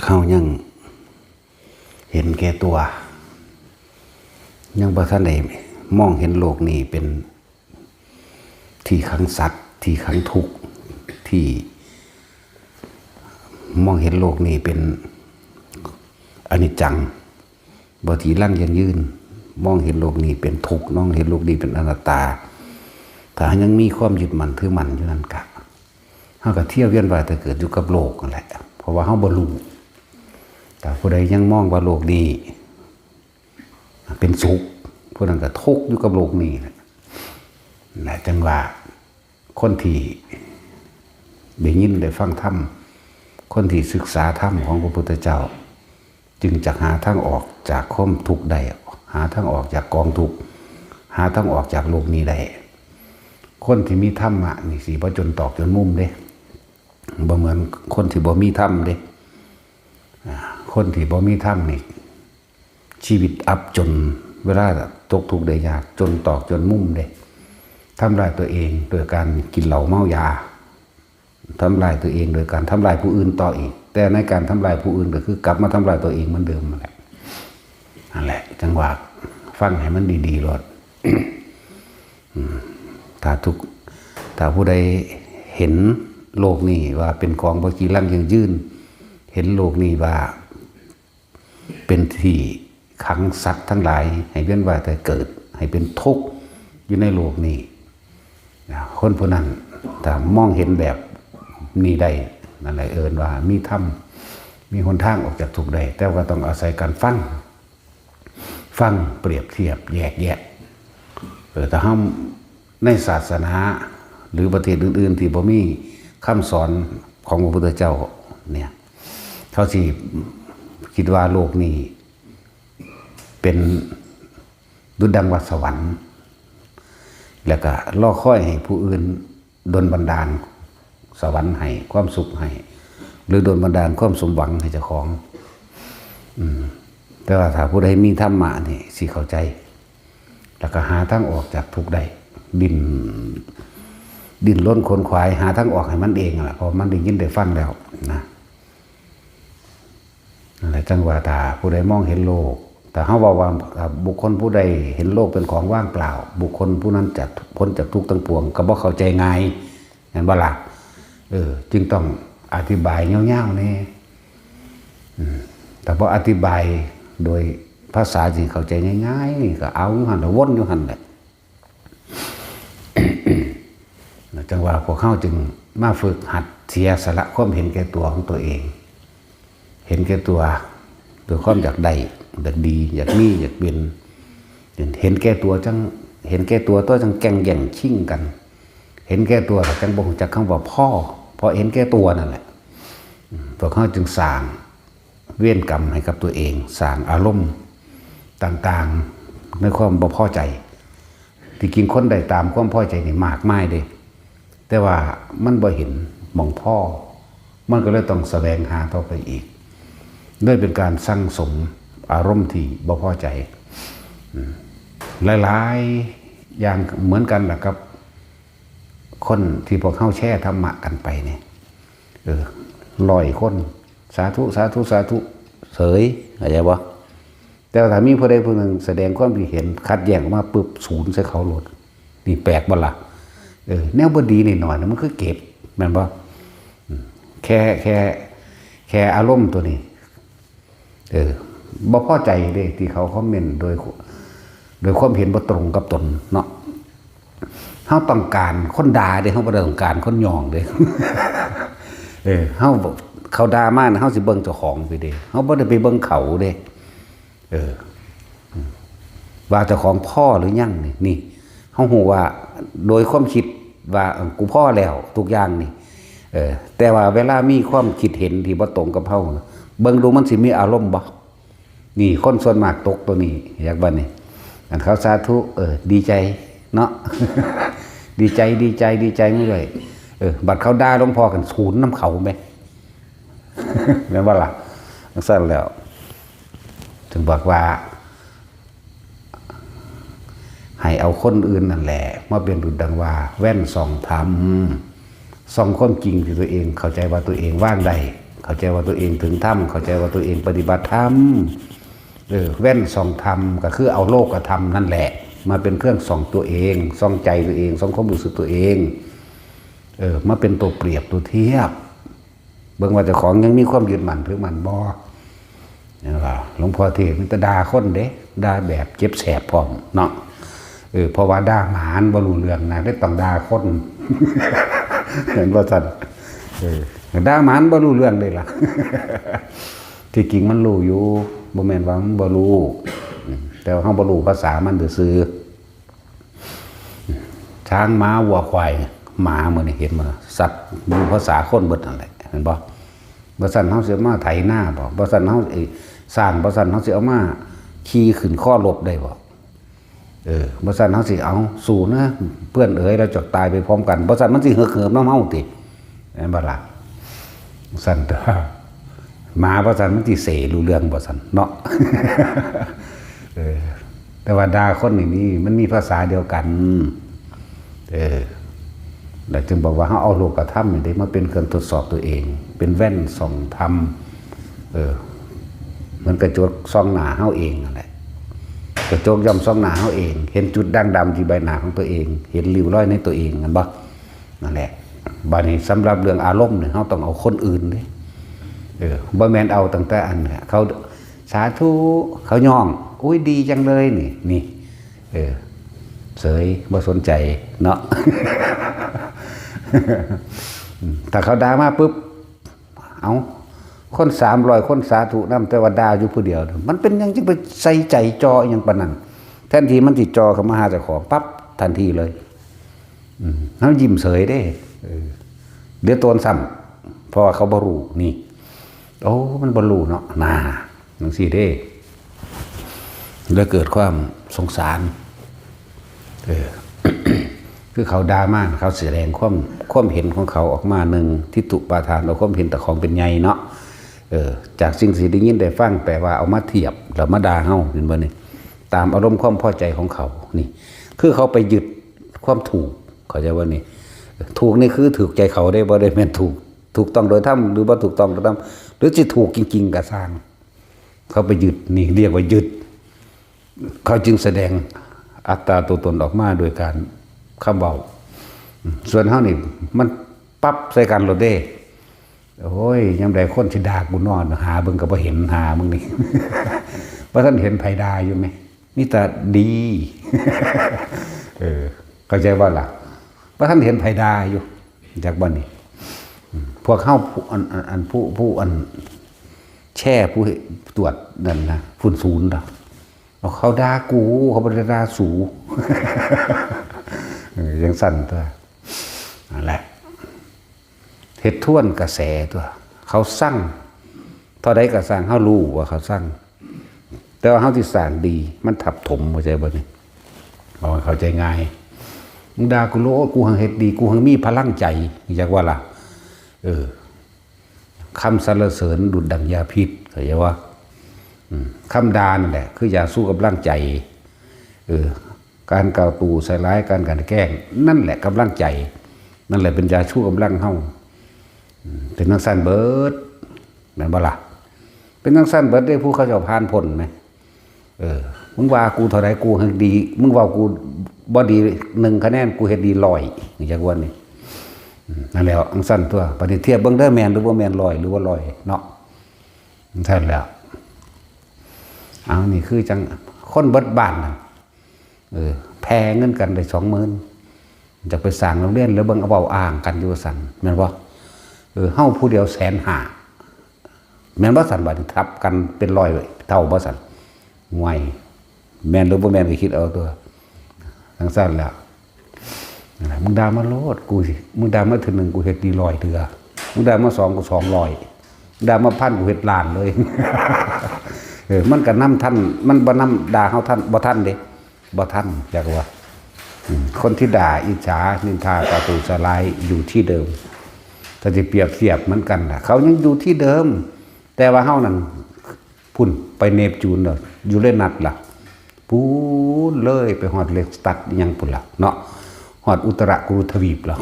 เขายังเห็นแก่ตัวยังบ่ทันได้มองเห็นโลกนี้เป็นที่ขังสัตว์ที่ขังทุกข์ที่มองเห็นโลกนี้เป็นอนิจจังบ่ที่ลั่นยังยืนมองเห็นโลกนี้เป็นทุกข์มองเห็นโลกนี้เป็นอนัตตาถ้ายังมีความยึดมั่นถือมั่นอยู่นั่นก็เฮาก็เที่ยวเวียนว่ายแต่เกิดอยู่กับโลกนั่นแหละเพราะว่าเฮาบ่รู้แต่ผู้ใดยังมองว่าโลกนี้เป็นสุขผู้นั้นก็ทุกข์อยู่กับโลกนี้แหละจังว่าคนที่ได้ยินได้ฟังธรรมคนที่ศึกษาธรรมของพระพุทธเจ้าจึงจะหาทางออกจากความทุกข์ได้หาทางออกจากกองทุกข์หาทางออกจากโลกนี้ได้คนที่มีธรรมะนี่สิบ่จนตอกจนมุมเด้บ่เหมือนคนที่บ่มีธรรมเด้คนที่บ่มีธรรมนี่ชีวิตอับจนเวลาตกทุกข์ได้ยากจนตอกจนมุมเด้ทำลายตัวเองโดยการกินเหล้าเมายาทำลายตัวเองโดยการทำลายผู้อื่นต่ออีกแต่ในการทำลายผู้อื่นก็คือกลับมาทำลายตัวเองเหมือนเดิมนั่นแหละนั่นแหละจังหวะฟังให้มันดีๆรอด ถ้าผู้ใดเห็นโลกนี้ว่าเป็นของบ่จีรังยังยืนเห็นโลกนี้ว่าเป็นที่ขังสัตว์ทั้งหลายให้เวียนว่ายแต่เกิดให้เป็นทุกข์อยู่ในโลกนี้คนผู้นั้นถ้ามองเห็นแบบนี้ได้นั่นแหละเอิ้นว่ามีธรรมมีหนทางออกจากทุกข์ได้แต่ว่าต้องอาศัยการฟังเปรียบเทียบแยกแยะแต่ห้ามในศาสนาหรือประเทศอื่นๆที่บ่มีคำสอนของพระพุทธเจ้าเนี่ยเขาสิคิดว่าโลกนี้เป็นดุจดังวัดสวรรค์แล้วก็ล่อค่อยให้ผู้อื่นดลบันดาลสวรรค์ให้ความสุขให้หรือดลบันดาลความสมหวังให้เจ้าของแต่ว่าถ้าผู้ใดมีธรรมะนี่สิเข้าใจแล้วก็หาทางออกจากทุกข์ได้ดิ้นรนขนขวายหาทางออกให้มันเองแหละเพราะมันได้ยินได้ฟังแล้วนะอะไรจังว่าถ้าผู้ใดมองเห็นโลกแต่เขาบอกว่าบุคคลผู้ใดเห็นโลกเป็นของว่างเปล่าบุคคลผู้นั้นจะพ้นจากทุกข์ทั้งปวงก็บ่เข้าใจง่ายเห็นบ่ล่ะจึงต้องอธิบายเงี้ยวๆนี่แต่พออธิบายโดยภาษาที่เข้าใจง่ายๆนี่ก็เอาอยู่หันวนอยู่หันแหละ จังว่าพวกเขาจึงมาฝึกหัดเสียสละความเห็นแก่ตัวของตัวเองเห็นแก่ตัวโดยความอยากได้อยากดีอยากมีอยากเป็นเห็นแก่ตัวจังเห็นแก่ตัวจังแก่งแย่งชิ่งกันเห็นแก่ตัวจังบ่งจากคำว่าพ่อพอเห็นแก่ตัวนั่นแหละพวกเขาจึงสร้างเวรกรรมให้กับตัวเองสร้างอารมณ์ต่างๆในความบ่พอใจที่กินคนใดตามความพอใจนี่มากมายเด้แต่ว่ามันบ่เห็นมองพ่อมันก็เลยต้องแสวงหาต่อไปอีกด้วยเป็นการสั่งสมอารมณ์ที่บ่พอใจหลายๆอย่างเหมือนกันแหละครับคนที่พวกเข้าแช่ธรรมะกันไปเนี่ย100 คนสาธุสาธุสาธุเสยอะไรวะแต่ถ้ามีผู้ใดผู้หนึ่งแสดงความคิดเห็นคัดแย้งออกมาปุ๊บศูนย์ใส่เขาหลดนี่แปลกบ่ล่ะแนวบ่ดีนิดหน่อยนะมันคือเก็บแม่นบ่แค่อารมณ์ตัวนี้บ่พอใจเด้ที่เขาคอมเมนต์โดยความเห็นบ่ตรงกับตนเนาะเฮาต้องการคนด่าเด้เฮาบ่ได้ต้องการคนยองเด้ เฮาเขาด่ามานะเฮาสิเบิ่งเจ้าของไปเด้เฮาบ่ได้ไปเบิ่งเขาเด้ว่าเจ้าของพ่อหรือยังนี่เฮาฮู้ว่าโดยความคิดว่ากูพ่อแล้วทุกอย่างนี่แต่ว่าเวลามีความคิดเห็นที่บ่ตรงกับเฮาเบิ่งดูมันสิมีอารมณ์บ่นี่คนส่วนมากตกตัวนี้อยากบัดนี้อันเขาสาธุดีใจเนาะ ดีใจไม่เลยบัดเขาด่าหลวงพ่อกันศูนย์น้ำเขาไหม แม่นบ่ล่ะสั่นแล้วถึงบอกว่าให้เอาคนอื่นนั่นแหละมาเป็นดุจดังว่าแว่นส่องธรรมส่องความจริงที่ตัวเองเข้าใจว่าตัวเองว่างได้ เข้าใจว่าตัวเองถึงธรรมเข้าใจว่าตัวเองปฏิบัติธรรมแว่นส่องธรรมก็คือเอาโลกธรรมนั่นแหละมาเป็นเครื่องส่องตัวเองส่องใจตัวเองส่องความรู้สึกตัวเองมาเป็นตัวเปรียบตัวเทียบเบิ่งว่าเจ้าของยังมีความยึดมั่นถือมั่นบ่นี่ล่ะหลวงพ่อเทศมันจะด่าคนเด้ด่าแบบเจ็บแสบพร้อมเนาะเพราะว่าด่าหมาบ่รู้เรื่องนะได้ต้องด่าคนเห็นบ่ซั่นด่าหมาบ่รู้เรื่องเลยล่ะที่จริงมันรู้อยู่บ่แม่นว่ามันบ่รู้แต่ว่าเฮาบ่รู้ภาษามันซื่อช้างม้าวัวควายหมามื้อนี้เห็นบ่สัตว์รู้ภาษาคนเบิดนั่นแหละเห็นบ่บ่ซั่นเฮาสิมาไถนาบ่ซั่นเฮาสร้างบ่ซั่นเฮาสิเอามาขี่ขึ้นข้อรบได้บ่บ่ซั่นเฮาสิเอาสู่นะเพื่อนเอ๋ยเราจะตายไปพร้อมกันบ่ซั่นมันสิเหือกๆนำเฮาติแม่นบ่ล่ะซั่นมาบ่ซั่นมันสิเสรู้เรื่องบ่ซั่นเนาะแต่ว่าด่าคนนี่มันมีภาษาเดียวกันแล้วจึงบอกว่าเฮาเอาโลกธรรมนี่ได้มาเป็นเครื่องทดสอบตัวเองเป็นแว่นส่องธรรมมันกระจกส่องหน้าเฮาเองนั่นแหละกระจกย่อมส่องหน้าเฮาเองเห็นจุดด่างดำที่ใบหน้าของตัวเองเห็นริ้วรอยในตัวเองนั่นบ่นั่นแหละบัดนี้สำหรับเรื่องอารมณ์เนี่ยเฮาต้องเอาคนอื่นเด้บ่แม่นเอาตั้งแต่อันเขาสาธุเขาย่องอุ้ยดีจังเลยนี่เสยบ่สนใจเนาะ ถ้าเขาด่ามาปุ๊บเอาคน300คนสาธุนำแต่ว่าด่าอยู่ผู้เดียวมันเป็นยังจึงไปใส่ใจจออย่างปานนั้นแทนที่มันสิจอเข้ามาหาเจ้าของปั๊บทันทีเลยเฮายิ้มเสยเด้เดี๋ยวโตนซ้ำเพราะว่าเขาบ่รู้นี่โอ้มันบ่รู้เนาะน่าจังซี่เด้แล้วเกิดความสงสารคือเขาด่ามาเขาแสดงความเห็นของเขาออกมาหนึ่งทิฏฐุปาทานเอาความเห็นแต่ของเป็นใหญ่เนาะจากสิ่งที่ได้ยินได้ฟังแปลว่าเอามาเทียบแล้วมาด่าเฮาเห็นบ่นี่ตามอารมณ์ความพอใจของเขานี่คือเขาไปยึดความถูกเข้าใจว่านี่ถูกนี่คือถูกใจเขาได้บ่ได้แม่นถูกต้องโดยธรรมหรือบ่ถูกต้องโดยธรรมหรือสิถูกจริงๆก็สร้างเขาไปยึดนี่เรียกว่ายึดเขาจึงแสดงอัตตาตัวตนออกมาโดยการคำเบาส่วนเฮานี่มันปั๊บใส่กันโลดเด้โอ้ยยามใดคนสิด่ากูนอนหาเบิ่งก็บ่เห็นหามึงนี่ ว่าท่านเห็นไผด่าอยู่ไหมนี่แต่ดีเข้าใจว่าล่ะว่าท่านเห็นไผด่าอยู่จากบ่นี่พวกเฮาผู้แช่ผู้ตรวจนั่นนะฝุ่นศูนย์ล่ะเขาด่ากูเขาบ่ได้ด่าสูยังสั่นตัวนั่นแหละเฮ็ดท่วนกระแสตัวเขาสั่งเท่าใดก็สั่งเฮารู้ว่าเขาสั่งแต่ว่าเฮาที่สั่งดีมันทับถมเข้าใจบ่นี่เอาเข้าใจง่ายมึงด่ากูโลกูหังเฮ็ดดีกูหังมีพลังใจอยากว่าล่ะคำสรรเสริญดุจดั่งยาพิษเข้าใจว่าคำด่านั่นแหละคือยาสู้กับร่างใจการกล่าวตู่ใส่ร้ายการกลั่นแกล้งนั่นแหละกำลังใจนั่นแหละเป็นยาชู้กำลังเฮาเป็นนักสั้นเบิดแม่นบ่ล่ะเป็นนักสั้นเบิดได้ผู้เขาเจ้าผ่านพ้นไหมมึงว่ากูเท่าไรกูเฮ็ดดีมึงว่ากูบ่ดี1คะแนนกูเฮ็ดดี100นี่จักว่านี่นั่นแหละอังสั้นตัวปฏิเทียบเบิ่งเด้อแม่นหรือบ่แม่น100หรือว่า100เนาะใช่แล้วเอานี่คือจังคนเบิดบ้านน่ะแพงเงินกันได้20,000จะไปสร้างโรงเรียนแล้วเบิ่งเอาเบาอ่างกันอยู่สั่นแม่นบ่เฮาผู้เดียว150,000แม่นบ่สั่นบัดทับกันเป็น100เท่าบ่สั่นห่วยแม่นหรือบ่แม่นก็คิดเอาตัวทั้งสั่นแล้วมึงด่ามาโลดกูสิมึงด่ามาถึง1กูเฮ็ดดี100เทื่อมึงด่ามา2กู200ด่ามา1,000กูเฮ็ดล้านเลยมันก็นำท่านมันบ่นำด่าเฮาท่านบ่ท่านเด้บ่ท่านอยากว่าคนที่ด่าอิจฉานินทากาตูสลายอยู่ที่เดิมถ้าจะเปรียบเทียบเหมือนกันล่ะเขายังอยู่ที่เดิมแต่ว่าเฮานั่นพุ่นไปเนปจูนเด้ออยู่เลยนัดล่ะปูนเลยไปฮอดเลสตัดยังพุ่นล่ะเนาะฮอดอุตรกุรุทวีปแล้ว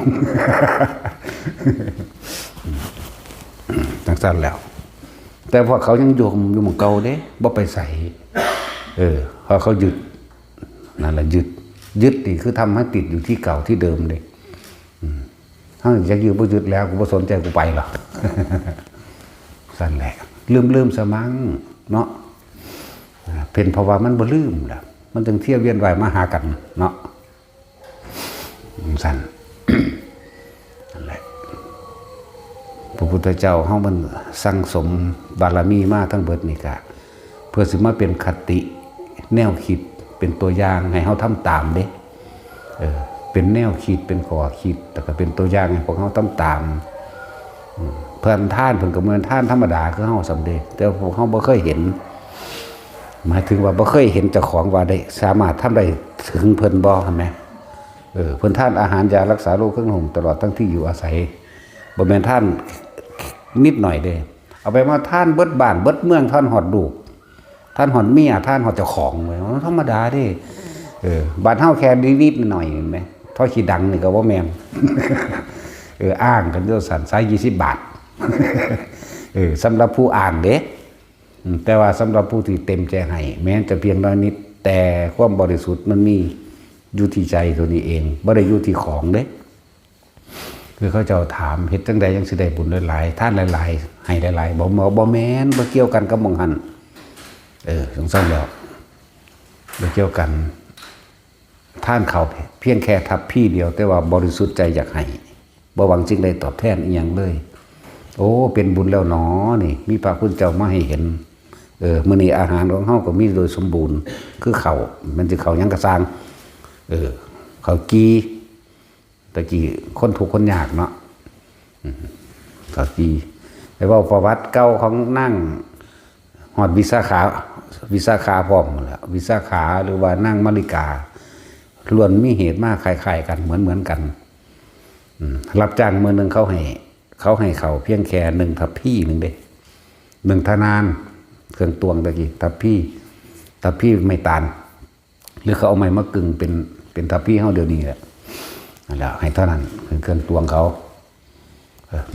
จังซั่นแล้ว แต่พอเขายังโยมอยู่หมู่เก่าเด้บ่ไปใส่พอเขายึดนั่นแหละยึดนี่คือทำให้ติดอยู่ที่เก่าที่เดิมเด้ถ้าอยากอยู่บ่ยึดแล้วกูบ่สนใจกูไปหรอก สั่นแหละลืมซะมั้งเนาะเป็นเพราะว่ามันบ่ลืมล่ะมันจึงเที่ยวเวียนว่ายมาหากันเนาะสั่น นั่นแหละพระพุทธเจ้าเฮามันสั่งสมบารมีมาทั้งเบิดนี่ก็เพื่อสิมาเป็นคติแนวคิดเป็นตัวอย่างให้เฮาทำตามเด้เป็นแนวคิดเป็นข้อคิดแต่ก็เป็นตัวอย่างให้พวกเฮาทำตามเพิ่นท่านเพิ่นก็เหมือนท่านธรรมดาคือเฮาสำเร็จแต่พวกเฮาบ่เคยเห็นหมายถึงว่าบ่เคยเห็นเจ้าของว่าได้สามารถทำได้ถึงเพิ่นบ่เห็นมั้ยเพิ่นท่านอาหารยารักษาโรคเครื่องห่มตลอดทั้งที่อยู่อาศัยบ่แม่นท่านนิดหน่อยเด้เอาไปมาท่านเบิดบ้านเบิดเมืองท่านหอดลูกท่านหอดเมียท่านหอดเจ้าของไว้ธรรมดาเด้บ้านเฮาแค่นิดๆหน่อยเห็นมั้ยถ้าขี้ดังนี่ก็บ่แม่น อ้างกันเด้อสั่นสาย20 บาท สำหรับผู้อ่านเด้แต่ว่าสำหรับผู้ที่เต็มใจให้แม้จะเพียงน้อยนิดแต่ความบริสุทธิ์มันมีอยู่ที่ใจตัวนี้เองบ่ได้อยู่ที่ของเด้คือเขาเจ้าถามเฮ็ดจังใดยังสิได้บุญหลายๆท่านหลายๆให้หลายๆบ่แม่นบ่เกี่ยวกันกับมองหันสงสัยแล้วบ่เกี่ยวกันท่านเขาเพียงแค่ทับพี่เดียวแต่ว่าบริสุทธิ์ใจอยากให้บ่หวังสิ่งใดตอบแทนอีหยังเลยโอ้เป็นบุญแล้วหนอนี่มีพระคุณเจ้ามาให้เห็นมื้อนี้อาหารของเฮาก็มีโดยสมบูรณ์คือข้าวมันสิข้าวหยังก็สร้างข้าวกีตะกี้คนทุกข์คนยากเนาะข้าวกีไปเว้าประวัติเก่าของนั่งฮอดวิสาขาพร้อมหมดแล้ววิสาขาหรือว่านั่งมริกาล้วนมีเหตุมาคล้ายๆกันเหมือนกันรับจ้างมื้อนึงเขาให้เขาเพียงแค่1ทัพพี่นึงเด้1ทนานเครื่องตวงตะกี้ทัพพี่ไม่ตานหรือเขาเอาไม้มากึ่งเป็นทัพพี่เฮาเดี๋ยวนี้แหละนั่นแหละให้เท่านั้นเครื่องตวงเขา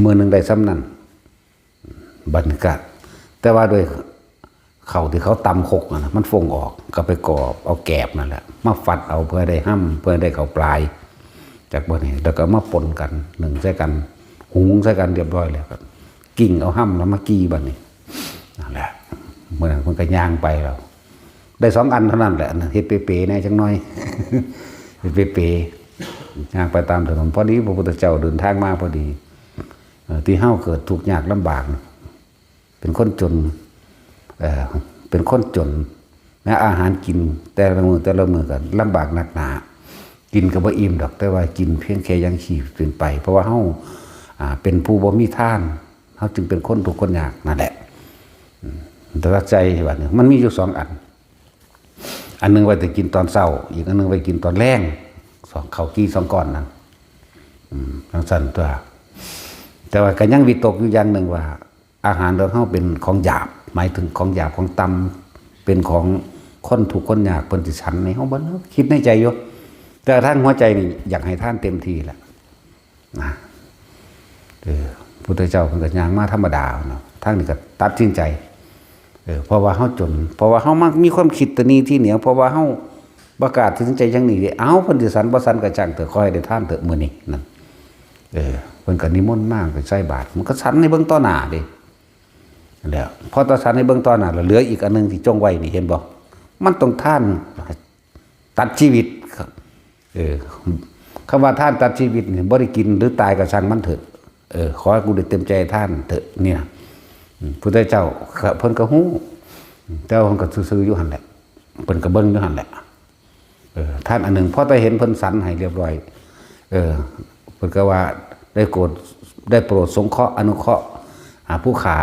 มื้อนึงได้ซ้ำนั้นบรรยากาศแต่ว่าโดยเขาที่เขาตำคกนะมันฟงออกก็ไปกอบเอาแกบนั่นแหละมาฟัดเอาเพื่อได้ห้ำเพื่อได้เขาปลายจากบนนี้แล้วก็มาปนกันหนึ่งใส่กันหุงใส่กันเรียบร้อยแล้วครับกิ่งเอาห้ำแล้วมากี้บัดนี้นั่นแหละเมื่อนั้นมันก็ย่างไปเราได้2 อันเท่านั้นแหละเฮ็ดเป๋ๆแน่จังน้อย เฮ็ดเป๋ๆย่างไปตามถนนพอดีพระพุทธเจ้าเดินทางมาพอดีที่เฮาเกิดทุกข์ยากลำบากเป็นคนจนเป็นคนจนนะอาหารกินแต่ละมื้อกันลำบากหนักหนากินก็บ่อิ่มดอกแต่ว่ากินเพียงแค่ยังชีพเป็นไปเพราะว่าเฮาเป็นผู้บ่มีทานเฮาจึงเป็นคนทุกข์คนยากนั่นแหละแต่ว่าใจว่าเนี่ยมันมีอยู่2 อันนึงไว้แต่กินตอนเช้าอีกอันนึงไว้กินตอนแลง2ข้าวกี้2ก้อนนั่นจังซั่นตัวแต่ว่าก็ยังวิตกอยู่อย่างนึงว่าอาหารของเฮาเป็นของหยาบหมายถึงของหยาบของต่ำเป็นของคนทุกข์คนยากเพิ่นสิฉันในเฮาบ่คิดในใจอยู่แต่ท่านหัวใจนี่อยากให้ท่านเต็มที่แหละนะพุทธเจ้าเพิ่นก็ย่างมาธรรมดาเนาะทางนี้ก็ตัดสินใจเพราะว่าเฮาจนเพราะว่าเฮามักมีความคิดตะนี้ที่เหนือเพราะว่าเฮาประกาศตัดสินใจจังนี้เด้เอ้าเพิ่นสิสันบ่สันก็จังเถอะขอให้ได้ท่านเถอะมื้อนี้นั่นเพิ่นก็นิมนต์มาไปใส่บาตรมันก็สันในเบิ่งต่อหน้าเด้แล้วพอตาสันให้เบิ่งต่อหน้าแล้วเหลืออีกอันนึงที่จงไว้นี่เห็นบ่มันต้องท่านตัดชีวิตคำว่าท่านตัดชีวิตนี่บ่ได้กินหรือตายก็ช่างมันเถอะขอให้กูได้เต็มใจท่านเถอะเนี่ยพุทธเจ้าเพิ่นก็ฮู้แต่เพิ่นก็ซื่อๆอยู่หั่นแหละเพิ่นก็เบิ่งอยู่หั่นแหละท่านอันนึงพอได้เห็นเพิ่นสันให้เรียบร้อยเพิ่นก็ว่าได้โปรดสงเคราะห์อนุเคราะห์ผู้ขา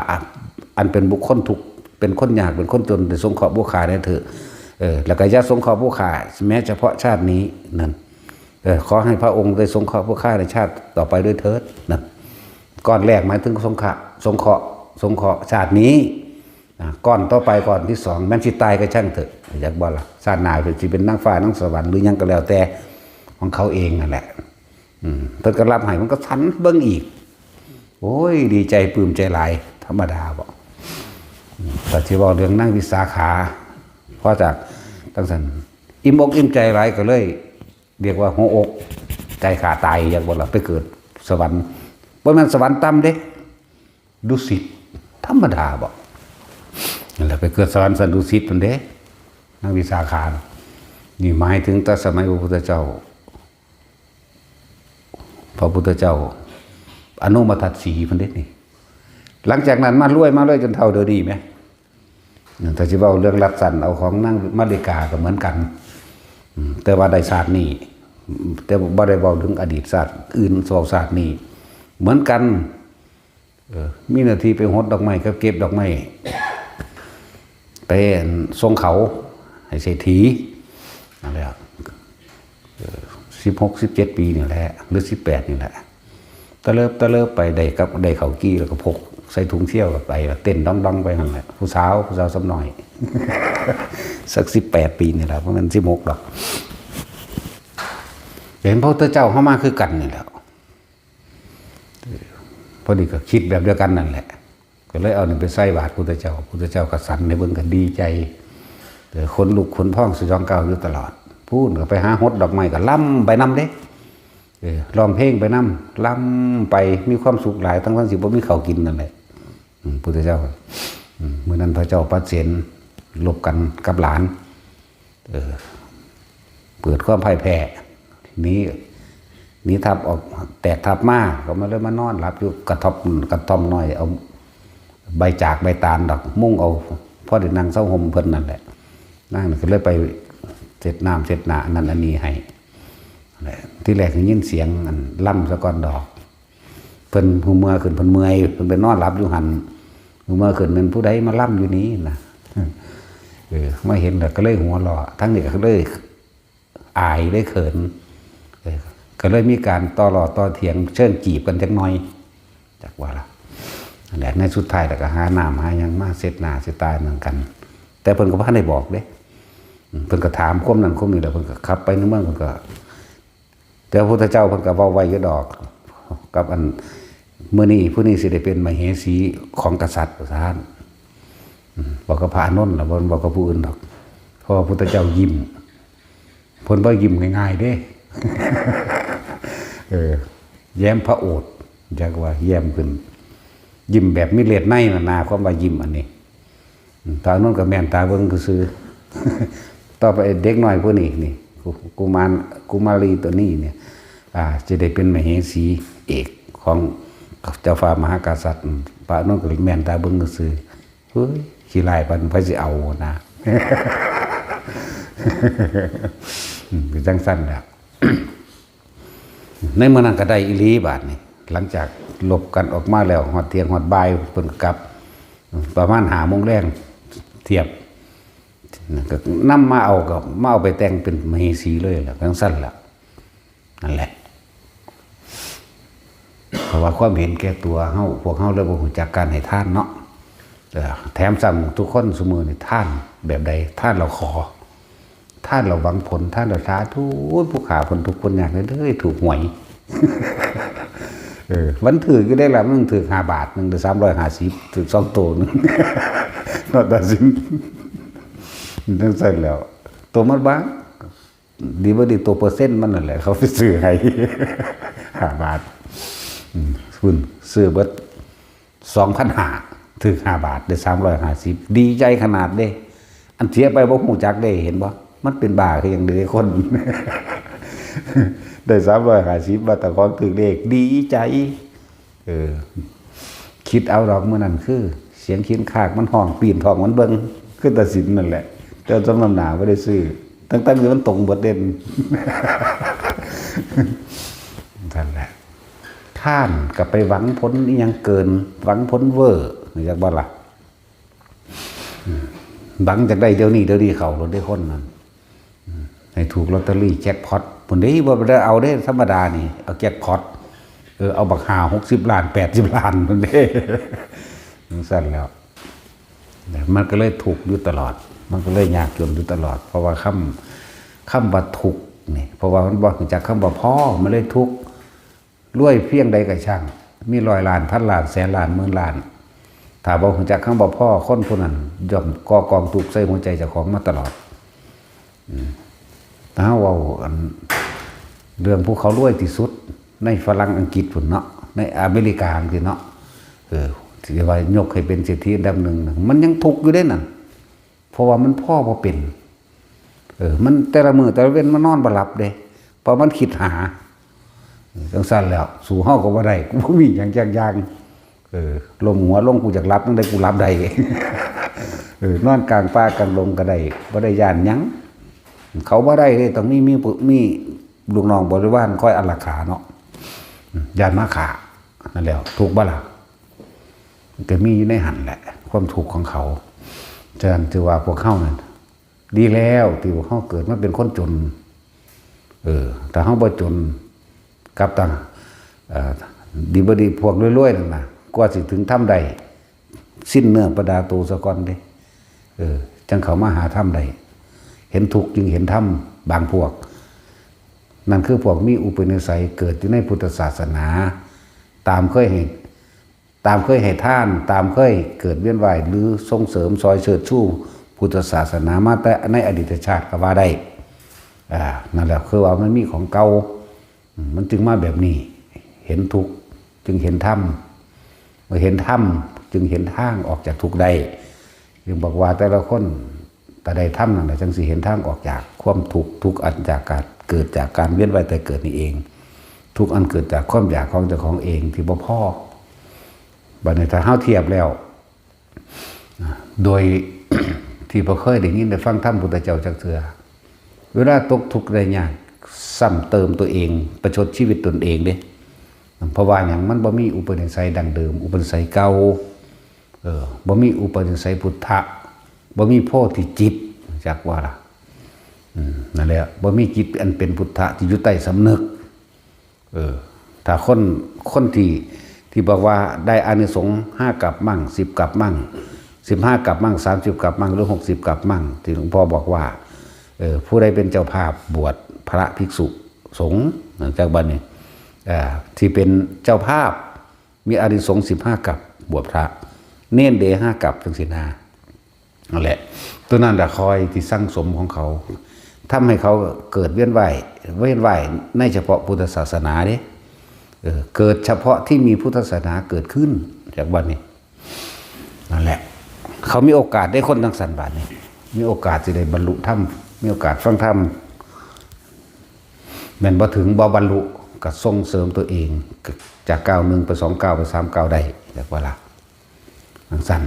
อันเป็นบุคคลทุกข์เป็นคนยากเป็นคนจนได้สงเคราะห์ผู้ขาได้เถอะแล้วก็อย่าสงเคราะห์ผู้ขาแม้เฉพาะชาตินี้นั่นขอให้พระองค์ได้สงเคราะห์ผู้ขาในชาติต่อไปด้วยเถิดนั่นก้อนแรกหมายถึงสงเคราะห์ชาตินี้ก้อนต่อไปก้อนที่2แม้นสิตายก็ช่างเถอะอยากบ่ล่ะชาติหน้าสิเป็นนางฟ้านางสวรรค์หรือหยังก็แล้วแต่ของเขาเองนั่นแหละเพิ่นก็รับให้มันก็สันเบิ่งอีก โอ้ยดีใจปลื้มใจหลายธรรมดาบอกแต่ที่บอกเรื่องนั่งวิสาขาเพราะจากตั้งสันอิ่มอกอิ่มใจหลายก็เลย เรียกว่าหัวอกใจขาตายอย่างบนเราไปเกิดสวรรค์บ่แม่นสวรรค์ต่ำเด้ดุสิตธรรมดาบอกนั่นแหละไปเกิดสวรรค์สันดุสิตมันเด้นั่งวิสาขานี่หมายถึงแต่สมัยพระพุทธเจ้าอนุมาทัดสีมันเด้นี่หลังจากนั้นมารวยจนเท่าเดิมดีไหมแต่ที่ว่าเรื่องรักสันเอาของนั่งมาริกาก็เหมือนกันแต่ว่าได้ศาสตร์นี่แต่บ่ได้บอกถึงอดีตศาสตร์อื่นสอบศาสตร์นี่เหมือนกันมีหน้าที่ไปหดดอกไม้กับเก็บดอกไม้ไปทรงเขาให้เศรษฐีอะไร16-17 ปีนี่แหละหรือ18นี่แหละตะเลิบไปได้เขากี้แล้วก็พกใส่ถุงเที่ยวกับไปเต้นดองไปนั่นแหละผู้สาวสำน้อย สัก18 ปีนี่แหละเพราะมัน16ดอกเห็นพระพุทธเจ้าเข้ามาคือกันนี่แหละพอดีก็คิดแบบเดียวกันนั่นแหละก็เลยเอาหนึ่งไปใส่บาตรพุทธเจ้าก็สั่นในเบื้องกันดีใจแต่คนลุกคนพ่องสยองเก่าอยู่ตลอดพูดก็ไปหาฮดดอกไม้ก็ล่ำไปน้ำเด้ร้องเพลงไปน้ำล่ำไปมีความสุขหลายทั้งสิบ่มีข้าวกินนั่นแหละพุทธเจ้าเมื่อนั้นพระเจ้าปัสเสนลบกันกับหลานเปิดความพ่ายแพ้นี้ทับออกแตกทับมากก็มาเลยมานอนหลับอยู่กระท่อมน้อยเอาใบจากใบตาลดอกมุ่งเอาพ่อเด็กนางเศร้าห่มเพิ่นนั่นแหละนั่งก็เลยไปเสร็จน้ำเสร็จหนานั่นอันนี้ให้ที่แรกยินเสียงล่ำสะก้อนดอกเพิ่นหูเมื่อขึ้นเพิ่นเมื่อยเพิ่นไปนอนหลับอยู่หันหูเมื่อขึ้นเป็นผู้ใดมาล่ำอยู่นี้นะมาเห็นแล้วก็เลยหัวเราะทั้งนี้ก็เลยอายได้เขินก็เลยมีการต่อหล่อต่อเถียงเชิญจีบกันจักหน่อยจากว่าละแหละในสุดท้ายแต่ก็หาน้ำหายังมาเสร็จหน้าเสร็จตาเหมือนกันแต่เพิ่นก็บ่ทันได้บอกเด้เพิ่นก็ถามควมนั้นควมนี้แล้วเพิ่นก็ขับไปในเมืองเพิ่นก็แต่พระพุทธเจ้าเพิ่นก็เว้าไว้อยู่ดอกกับอันมื้อนี้ผู้นี้สิได้เป็นมเหสีของกษัตริย์ท่านบอกกับพระอานนท์ล่ะบ่บอกกับผู้อื่นดอกเพราะพระพุทธเจ้ายิ้มเพิ่นบ่ยิ้มง่ายๆเด้แย้มพระโอษฐ์จักว่าแย้มขึ้นยิ้มแบบมีเลือดในนาความว่ายิ้มอันนี้ตาโน้นก็แม่นตาเบิ่งซื่อต่อไปเด็กน้อยพวกนี้นี่กุมารีตัวนี้เนี่ยจะได้เป็นมเหสีเอกของเจ้าฟ้ามหากษัตริย์พระโน้นก็แม่นตาเบิ่งซื่อเฮ้ยขี้ลายปันไผสิเอานะคือจังสั้นแล้วในเมื่อนั้นก็ได้อีหลีบาดนี่หลังจากลบกันออกมาแล้วฮอดเที่ยงฮอดบ่ายเพิ่นกลับประมาณ5 โมงแรงเทียบก็นำมาเอาไปแต่งเป็นมเหสีเลยล่ะจังสั้นล่ะนั่นแหละเพราะว่าความเห็นแก่ตัวพวกเฮาเลยบ่รู้จักการให้ทานเนาะแถมซ้ำทุกคนซุมื้อนี่ทานแบบใดทานเราขอท่านเราหวังผลท่านเราสาธุผู้ขาผลทุกคนอย่างนั้นเลยถูกหวยวันถือก็ได้ละมันถือ5 บาทนึงหรือ350ถือ2 ตัวนึงนอตัดสินนั่นใส่แล้วตัวมันบ้างดีบ่ดีตัวเปอร์เซ็นต์มันนั่นแหละเขาไปซื้อให้5 บาทคุณซื้อเบิด 2,500ถือ5 บาทได้350ดีใจขนาดเด้อันเสียไปบ่ฮู้จักได้เห็นบ่มันเป็นบ้าคืออย่างเดียวคนได้350 บาทแต่ของถือเลขดีใจคิดเอาดอกเมื่อนั้นคือเสียงเคียนคากมันห้องปีนทองมันเบิ่งคือตัดสินนั่นแหละแต่จำนำหนาบ่ได้ซื้อตั้งๆมันตรงเบิดเด่นนั่นแหละท่านก็ไปหวังผลอีหยังเกินหวังผลเวอร์อยากบ่ล่ะหวังจากได้เดี๋ยวนี้เขารถได้คนนั้นให้ถูกลอตเตอรี่แจ็คพอตคนนี้บ่ได้เอาได้ธรรมดานี่เอาแจ็คพอตเอาบักหา60 ล้าน80 ล้านคนนี้สั้นแล้วมันก็เลยถูกอยู่ตลอดมันก็เลยยากจนอยู่ตลอดเพราะว่าคำว่าทุกข์นี่เพราะว่ามันบอกจากคำว่าพ่อมันเลยทุกข์รวยเพียงใดก็ช่าง มี100 ล้านพันล้านแสนล้านหมื่นล้านถ้าบ่ฮู้จักคำบ่พ่อคนผู้นั้นย่อมก่อกองทุกข์ใส่หัวใจเจ้าของมาตลอดถ้าเว้าเรื่องผู้เขารวยที่สุดในฝรั่งอังกฤษพุ่นเนาะในอเมริกาจังซี่เนาะที่ว่ายกให้เป็นเศรษฐีอันดับหนึ่งมันยังทุกข์อยู่เด้นั่นเพราะว่ามันพ่อบ่เป็นมันแต่ละมื้อแต่ละเว้นมันนอนบ่หลับเด้เพราะมันคิดหาจังซั่นแล้วสู่เฮาก็บ่ได้กูบ่มีหยังจักอย่างลมหัวลงกูจากรับตั้งได้กูรับได้ นอนกลางป่ากลางลงก็ได้บ่ได้ย่านหยังเขาบ่ได้เลยต้องมีลูกน้องบริวารคอยอารักขาเนาะย่านมาขานั่นแล้วถูกบ่ล่ะก็มีอยู่ในหันแหละความถูกของเขาฉะนั้นถือว่าพวกเขานั่นดีแล้วที่พวกเขาเกิดมาเป็นคนจนแต่เขาบ่จนกับต่างดีบ่ดีพวกรวยๆนั่นน่ะกว่าสิถึงถ้ำใดสิ้นเนื้อประดาตูซะก่อนเด้จังเขามาหาถ้ำใดเห็นทุกข์จึงเห็นถ้ำบางพวกนั่นคือพวกมีอุปนิสัยเกิดอยู่ในพุทธศาสนาตามเคยให้ท่านตามเคยเกิดเวียนว่ายหรือส่งเสริมซอยเชิดชูพุทธศาสนามาแต่ในอดีตชาติก็ว่าได้นั่นแหละคือว่ามันมีของเก่ามันจึงมาแบบนี้เห็นทุกข์จึงเห็นธรรมเมื่อเห็นธรรมจึงเห็นทางออกจากทุกข์ได้จึงบอกว่าแต่ละคนแต่ใดธรรมนั่นแหละจึงสิเห็นทางออกจากความทุกข์อันจากการเกิดจากการเวียนว่ายแต่เกิดนี่เองทุกข์อันเกิดจากความอยากของเจ้าของเองที่บ่พอบัดนี้ถ้าเฮาเทียบแล้วโดย ที่บ่เคยได้ยินได้ฟังธรรมพุทธเจ้าจักเทื่อเวลาตกทุกข์ได้ยากซ้ำเติมตัวเองประชดชีวิตตนเองเด้เพราะว่าอย่างมันบ่มีอุปนิสัยดังเดิมอุปนิสัยเก่าบ่มีอุปนิสัยพุทธะบ่มีโพธิจิตจักว่าล่ะนั่นแหละบ่มีจิตอันเป็นพุทธะที่อยู่ใต้สำนึกถ้าคนที่บอกว่าได้อานิสงส์5กับมั่ง10กับมั่ง15กับมั่ง30กับมั่งหรือ60กับมั่งที่หลวงพ่อบอกว่าผู้ใดเป็นเจ้าภาพบวชพระภิกษุสงฆ์จากบัดนี้ที่เป็นเจ้าภาพมีอานิสงส์15กับบวชพระเน้นเด5กับจังซี่นะนั่นแหละตัวนั้นแหละคอยที่สร้างสมของเขาทำให้เขาเกิดเวียนว่ายในเฉพาะพุทธศาสนาเด้เกิดเฉพาะที่มีพุทธศาสนาเกิดขึ้นจากบัดนี้นั่นแหละเขามีโอกาสได้คนทั้งสันบาทนี่มีโอกาสจะได้บรรลุธรรมมีโอกาสฟังธรรมแม้นบ่ถึงบ่บรรลุก็ส่งเสริมตัวเองจาก91ไป29ไป39ได้จากว่าล่ะทั้งสั้น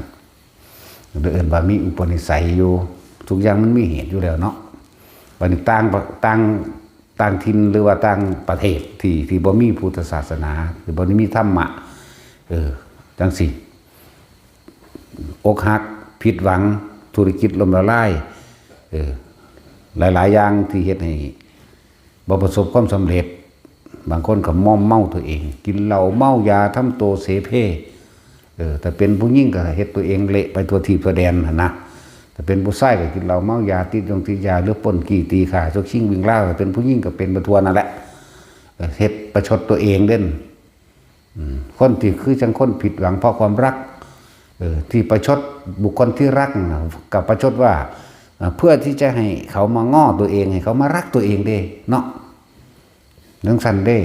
โดยเอิ้นว่ามีอุปนิสัยอยู่ทุกอย่างมันมีเหตุอยู่แล้วเนาะบัดนี้ต่างถิ่นหรือว่าต่างประเทศที่บ่มีพุทธศาสนาหรือบ่มีธรรมะจังซี่อกหักผิดหวังธุรกิจล้มละลายหลายๆอย่างที่เฮ็ดให้บ่ประสบความสำเร็จบางคนก็มอมเมาตัวเองกินเหล้าเมายาทำโตเสเพแต่เป็นผู้หญิงก็เฮ็ดตัวเองเละไปทั่วทิพย์ทั่วแดนหั่นนะแต่เป็นผู้ชายก็กินเหล้าเมายาติดยาหรือป่นกี้ตีขาชกชิงวิ่งล่าเป็นผู้หญิงก็เป็นประทั่วนั่นแหละเฮ็ดประชดตัวเองเด่นคนที่คือจังคนผิดหวังเพราะความรักที่ประชดบุคคลที่รักกับประชดว่าเพื่อที่จะให้เขามาง้อตัวเองให้เขามารักตัวเองเด้เนาะเรื่องสั้นเด้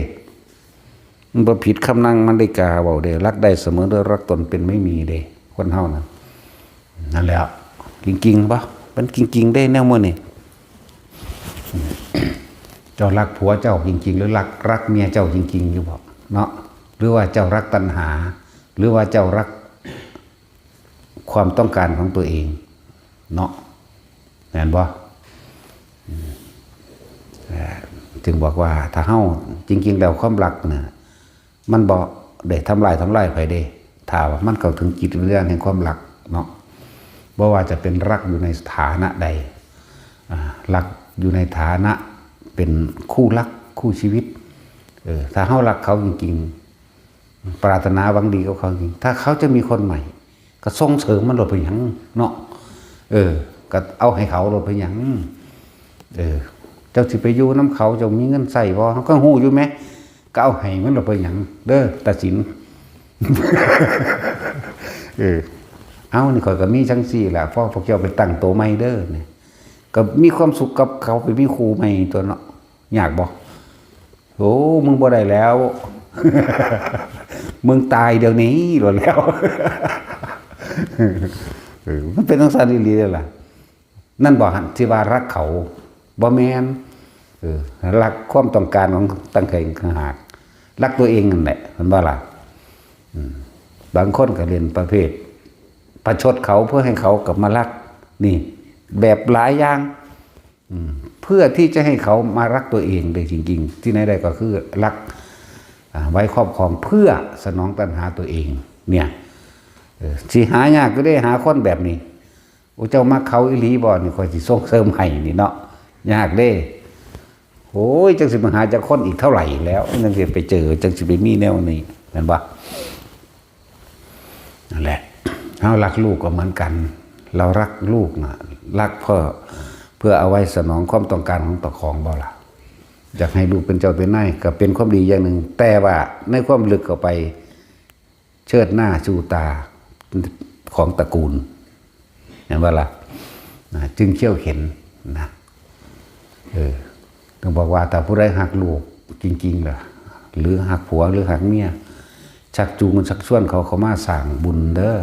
มันบ่ผิดคำนั่งมันได้กาเว้าเด้รักได้เสมอโดยรักตนเป็นไม่มีเด้คนเฮานั่นแหละจริงๆบ่มันจริงๆได้แนวมื้อนี่เจ้ารักผัวเจ้าจริงๆหรือรักเมียเจ้าจริงๆอยู่บ่เนาะหรือว่าเจ้ารักตัณหาหรือว่าเจ้ารักความต้องการของตัวเองเนาะแม่นบ่จึงบอกว่าถ้าเฮาจริงๆแล้วความรักน่ะมันบ่ได้ทำลายไผเด้ถ้าว่ามันเข้าถึงจิตวิญญาณแห่งความรักเนาะบ่ว่าจะเป็นรักอยู่ในฐานะใดรักอยู่ในฐานะเป็นคู่รักคู่ชีวิตถ้าเฮารักเขาจริงๆปรารถนาหวังดีกับเขาจริงถ้าเขาจะมีคนใหม่ก็ส่งเสริมมันลดไปหยังเนาะก็เอาให้เขาลดไปหยังเจ้าสิไปอยู่น้ำเขาเจ้ามีเงินใส่บ่เขาก็ฮู้อยู่ไหมก็เอาให้มันลดไปหยังเด้อตัดสิน เอานี่ข่อยก็มีจังซี่แหละเพราะพวกเจ้าไปตั้งโตใหม่เด้อเนี่ยก็มีความสุขกับเขาไปมีครูใหม่ตัวเนาะยากบ่โอ้มึงบ่ได้แล้ว มึงตายเดี๋ยวนี้หลดแล้วมันเป็นต้องสารอีหลีเลยล่ะนั่นบอกที่ว่ารักเขาบ่แมนรักความต้องการของตั้งใจข้างหากรักตัวเองนั่นแหละมันบ่ล่ะบางคนก็เรียนประเภทประชดเขาเพื่อให้เขากลับมารักนี่แบบหลายอย่างเพื่อที่จะให้เขามารักตัวเองได้จริงๆที่ไหนได้ก็คือรักไว้ครอบครองเพื่อสนองตัณหาตัวเองเนี่ยสิหายากก็ได้หาคนแบบนี้โอ้เจ้ามักเขาอีหลีบ่นี่คอยสิส่งเสริมให้นี่เนาะยากเด้โอ้ยจังสิมาหาจากคนอีกเท่าไหร่แล้วจังสิไปเจอจังสิไปมีแนวนี้นั่นบ่นั่นแหละเรารักลูกก็เหมือนกันเรารักลูกนะรักเพื่อเอาไว้สนองความต้องการของตะของบ่ล่ะอยากให้ลูกเป็นเจ้าเป็นนายก็เป็นความดีอย่างหนึ่งแต่ว่าในความลึกเข้าไปเชิดหน้าชูตาของตระกูลเห็นว่าล่ะจึงเขี่ยวเข็นนะต้องบอกว่าถ้าผู้ใดหักลูกจริงๆล่ะหรือหักผัวหรือหักเมียชักจูงชักชวนเขามาสั่งบุญเด้อ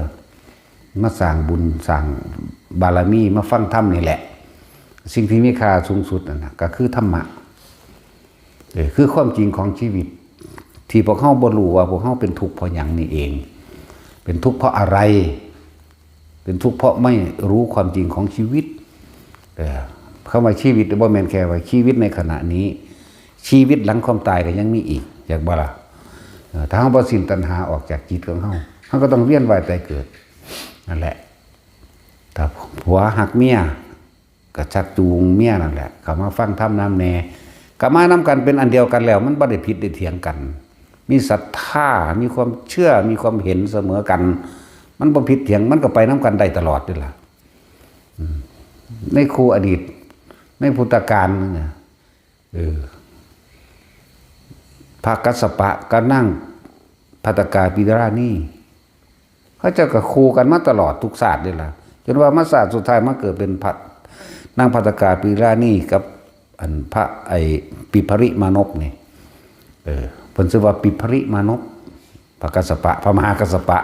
มาสั่งบุญสั่งบารมีมาฟังธรรมนี่แหละสิ่งที่มีค่าสูงสุดนะก็คือธรรมะคือความจริงของชีวิตที่พวกเขาบ่รู้ว่าพวกเขาเป็นทุกข์เพราะอย่างนี้เองเป็นทุกข์เพราะอะไรเป็นทุกข์เพราะไม่รู้ความจริงของชีวิตเข้ามาชีวิตบ่แม่นแค่ว่าชีวิตในขณะนี้ชีวิตหลังความตายก็ยังมีอีกอยากบ่ล่ะถ้าเขาบ่สิ้นตัณหาออกจากจิตของเขาก็ต้องเวียนว่ายตายเกิดนั่นแหละถ้าผัวหักเมียก็ชักจูงเมียนั่นแหละเขามาฟังธรรมน้ำแน่ก็มานํกันเป็นอันเดียวกันแล้วมันบ่ได้ผิดได้เถียงกันมีศรัทธามีความเชื่อมีความเห็นเสมอกันมันบ่ผิดเถียงมันก็ไปนํกันได้ตลอดนี่ล่ะในครูอดีตในพุทธกาลเนี่ยพระกัสสปะก็นั่งภัตตกาปิรานี่เขาจะกับครูกันมาตลอดทุกศาสตร์นี่ล่ะจนว่ามาศาสตร์สุดท้ายมาเกิดเป็นนางภัตตกาปิรานี่กับอันพระปิภริมานพนี่เพิ่นชื่อว่าปิภริมานพพระกัสสปะพระมหากัสสปะ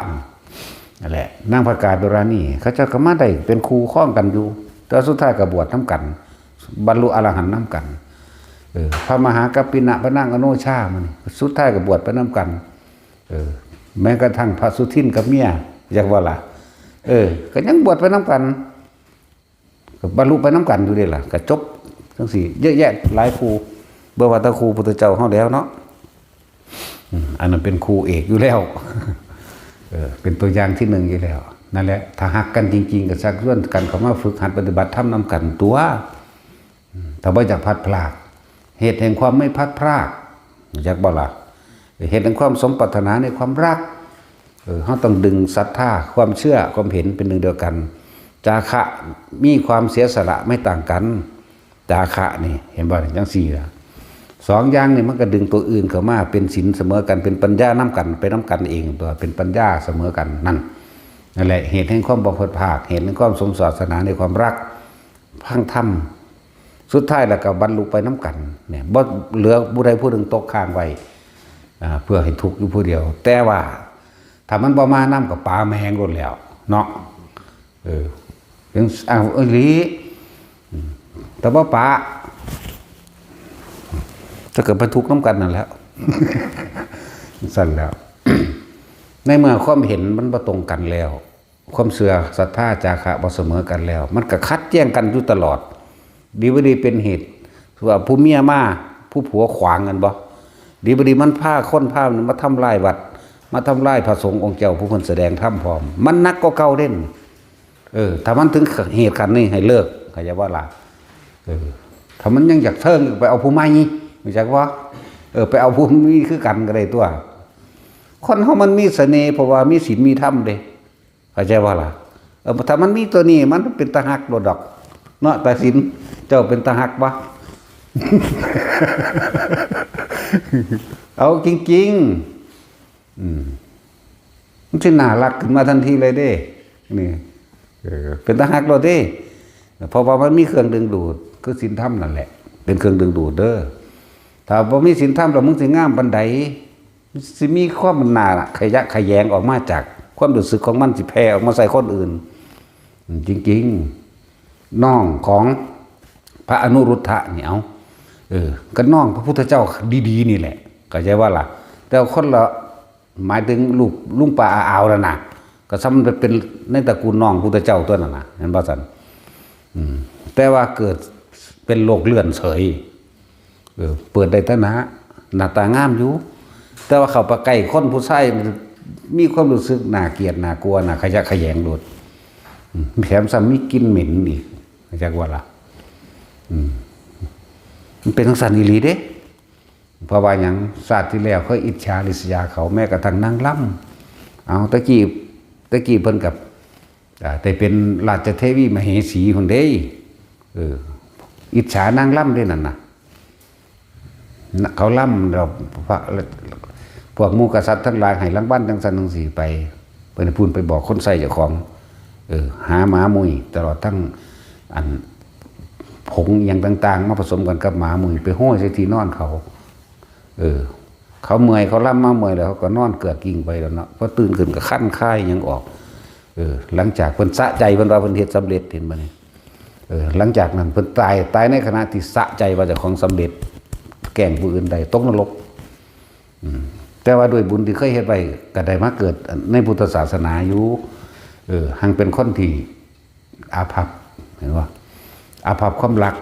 นั่นแหละนางภัตตกาปิรานี่เขาจะก็มาได้เป็นครูข้องกันอยู่แต่สุดท้ายก็บวชนํกันบรรลุอรหันต์นํกันพระมหากัปปินะพระนางอโนชามันสุดท้ายก็บวชไปนํกันแม้กระทั่งพระสุทินกับเมียอยากว่าล่ะก็ยังบวชไปนํกันก็บรรลุไปนํกันอยู่เด้ล่ะก็จบจังซี่เยอะแยะหลายครูเบ่ว่าแต่ครูพุทธเจ้าเฮาแล้วเนาะอันนั้นเป็นครูเอกอยู่แล้วเป็นตัวอย่างที่หนึ่งอยู่แล้วนั่นแหละถ้าหักกันจริงๆก็ชักชวนกันเข้ามาฝึกหัดปฏิบัติธรรมนำกันตัวถ้าบ่อยากพัดพลากเหตุแห่งความไม่พัดพลากอยากบ่ล่ะเหตุแห่งความสมปรารถนาในความรักเขาต้องดึงศรัทธาความเชื่อความเห็นเป็นหนึ่งเดียวกันจาคะมีความเสียสละไม่ต่างกันจาคะนี่เห็นบ่จังซี่ล่ะสองอย่างนี่มันก็ดึงตัวอื่นเข้ามาเป็นศีลเสมอกันเป็นปัญญานํกันไปนํกันเองตัวเป็นปัญญาเสมอกันนั่นแหละเหตุแห่งความบ่พัดพลากเหตุแห่งความสมศาสนาในความรักพังธรรมสุดท้ายแล้วก็บรรลุไปน้ำกันเนี่ยบ่เหลือผู้ใดผู้หนึ่งตกค้างไว้เพื่อให้ทุกข์อยู่ผู้เดียวแต่ว่าถ้ามันบ่มาน้ำกับปลาแมงหมดแล้วเนาะถึงหลีแต่ว่าปลาถ้าเกิดไปทุกข์น้ำกันนั่นแหล้วสั่นแล้ว ในเมื่อความเห็นมันบ่ตรงกันแล้วความเชื่อศรัทธาจาคะบ่เสมอกันแล้วมันก็คัดแย้งกันอยู่ตลอดดีบ่ดีเป็นเหตุว่าผู้เมียมาผู้ผัวขวางกันบ่ดีบ่ดีมันพาคนพามาทำลายวัดมาทำลายพระสงฆ์องค์เจ้าผู้เพิ่นแสดงธรรมพร้อมมันนักก็เก่าเด่นถ้ามันถึงเหตุการณ์นี้ให้เลิกเข้าใจว่าล่ะถ้ามันยังอยากเทิงไปเอาผู้ใหม่รู้จักว่าไปเอาผู้มีคือกันก็ได้ตัวคนเฮามันมีเสน่ห์เพราะว่ามีศีลมีธรรมเด้เข้าใจว่าล่ะถ้ามันมีตัวนี้มันเป็นตาฮักโดดดอกเนาะแต่ศีลเจ้าเป็นตาฮักบ่ เอาจริงๆ มันสิน่ารักขึ้นมาทันทีเลยเด้นี่เป็นตาฮักเราเด้เพราะว่ามันมีเครื่องดึงดูดคือศีลธรรมนั่นแหละเป็นเครื่องดึงดูดเด้อถ้าบ่มีศีลธรรมแล้วมึงสิงามปานใดสิมีความมันน่าขยะแขยงออกมาจากความรู้สึกของมันสิแผ่ออกมาใส่คนอื่นจริงๆน้องของพระอนุรุทธะนี่เอาก็น้องพระพุทธเจ้าดีๆนี่แหละเข้าใจว่าล่ะแต่คนละหมายถึงลูกลุงป่าอาวแล้วนะก็ซ้ำเป็นในตระกูลน้องพุทธเจ้าตัวนั้นนะเห็นป่ะสันแต่ว่าเกิดเป็นโรคเลื่อนเฉยเปิดได้ตั้งนะหน้าตางามอยู่แต่ว่าเขาไปใกล้คนผู้ชายมีความรู้สึกน่าเกลียดน่ากลัวน่าขยะแขยงโดดแถมซ้ำมีกลิ่นเหม็นอีกเข้าใจว่าล่ะมันเป็นทั้งสันนิลีเด้เพราะว่าอย่างศาสตร์ที่แล้วเคยอิจฉาริษยาเขาแม้กระทั่งนางล่ำเอาตะกี้เพิ่นกับแต่เป็นราชเทวีมเหสีคนเด้อิจฉานางล่ำด้วยนั่นนะเขาล่ำเราพวกหมู่กษัตริย์ทั้งหลายให้ลังบ้านทั้งสันทั้งสี่ไปเป็นพูนไปบอกคนใส่เจ้าของหาหมามุยตลอดทั้งอันผงอย่างต่างๆมาผสมกันกับหมามุยไปห้อยใส่ที่นอนเขาเขาเมื่อยเขาล่ำมาเมื่อยแล้วเขาก็นอนเกลือกิ่งไปแล้วเนาะพอตื่นขึ้นก็ขั้นค่ายยังออกหลังจากเพิ่นสะใจเพิ่นว่าเพิ่นเฮ็ดสำเร็จเห็นบ่นี่หลังจากนั้นเพิ่นตายในขณะที่สะใจว่าเจ้าของสำเร็จแกล้งผู้อื่นได้ตกนรกแต่ว่าด้วยบุญที่เคยเฮ็ดไว้ก็ได้มาเกิดในพุทธศาสนาอยู่หังเป็นคนที่อาภัพเห็นบ่อาภัพความรัก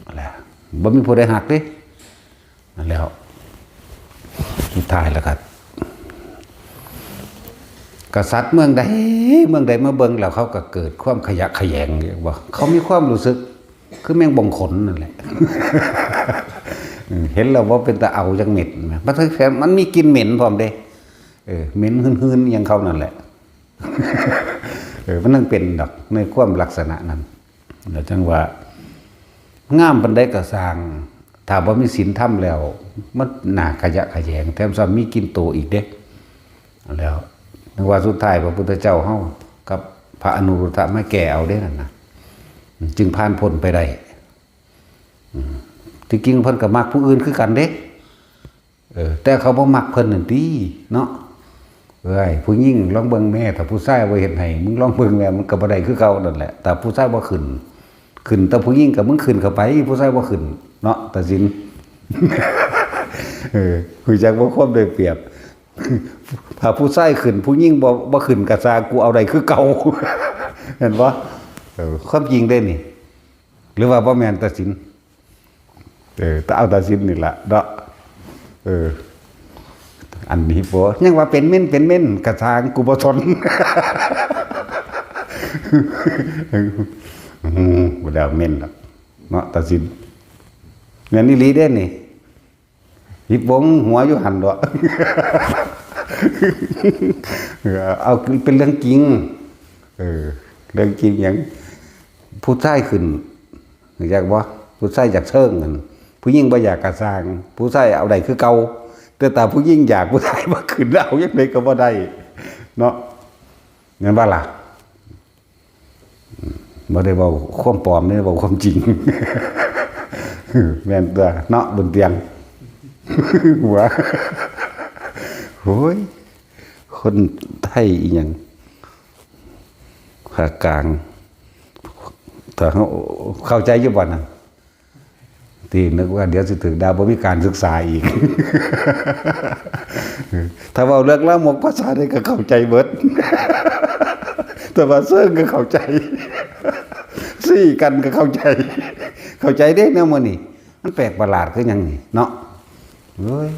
อะไรบ่มีผู้ใดหักเด้นั่นแล้วสุดท้ายแล้วก็กษัตริย์เมืองใดมาเบิ่งแล้วเขาก็เกิดความขยะแขยงว่าเขามีความรู้สึกคือแมงบ่งขนนั่นแหละ เห็นแล้วว่าเป็นตาเอาจังเหม็ดมันมีกลิ่นเหม็นพร้อมเด้เหม็นหืนๆอย่างเขานั่นแหละ มันนั่งเป็นดอกในความลักษณะนั้นแล้วจังว่างามปานใดก็สร้างถ้าบ่มีศีลธรรมแล้วมันน่าขยะแขยงแถมซ้ำมีกลิ่นโตอีกเด้แล้วนึกว่าสุดท้ายพระพุทธเจ้าเฮากับพระอนุรุทธะไม่แก่เอาได้นั่นนะจึงผ่านพ้นไปได้ที่จริงเพิ่นก็มักผู้อื่นคือกันเด้แต่เขาบ่มักเพิ่นนั่นติเนาะผู้หญิงลองเบิ่งแม่ถ้าผู้ชายบ่เฮ็ดให้มึงลองเบิ่งแม่มันก็บ่ได้คือเก่านั่นแหละแต่ผู้ชายบ่ขึ้นแต่ผู้หญิงก็มึงขึ้นเข้าไปผู้ชายบ่ขึ้นเนาะตัดสินคุยจักบ่ความได้เปรียบถ้าผู้ชายขึ้นผู้หญิงบ่ขึ้นก็ซากูเอาได้คือเก่าเห็นบ่ความจริงเด้นี่หรือว่าบ่แม่นตัดสินแต่เอาตัดสินนี่ล่ะเนาะอันนี้บ่ยังว่าเป็นเม่นกระทางกูบ่ทนบ่ได้เม่นหรอกเนาะตัดสินแม่นอีหลีเด้นี่หิบวงหัวอยู่หั่นดอกเอาเป็นเรื่องจริงเรื่องจริงหยังผู้ชายขึ้นอยากบ่ผู้ชายอยากเชิงนั่นผู้หญิงบ่อยากกระสร้างผู้ชายเอาได้คือเก่าแต่ผู้หญิงอยากผู้ชายบ่ขึ้นเอาจังได๋ก็บ่ได้เนาะงั้นว่าล่ะบ่ได้เว้าความปลอมนี่เว้าความจริงแม่นตัวเนาะบนเตียงหัวโอ้ยคนไทยอีหยังภาคกลางถ้าเข้าใจอยู่บ่นั่นที่นึกว่าเดี๋ยวสิถึงดาวบ่มีการศึกษาอีกถ้าเว้าเรื่องละมกภาษาได้ก็เข้าใจเบิดแต่ว่าเซิงก็เข้าใจซี่กันก็เข้าใจเด้แนวมื้อนี้มันแปลกประหลาดคือหยังนี่เนาะเอ้ย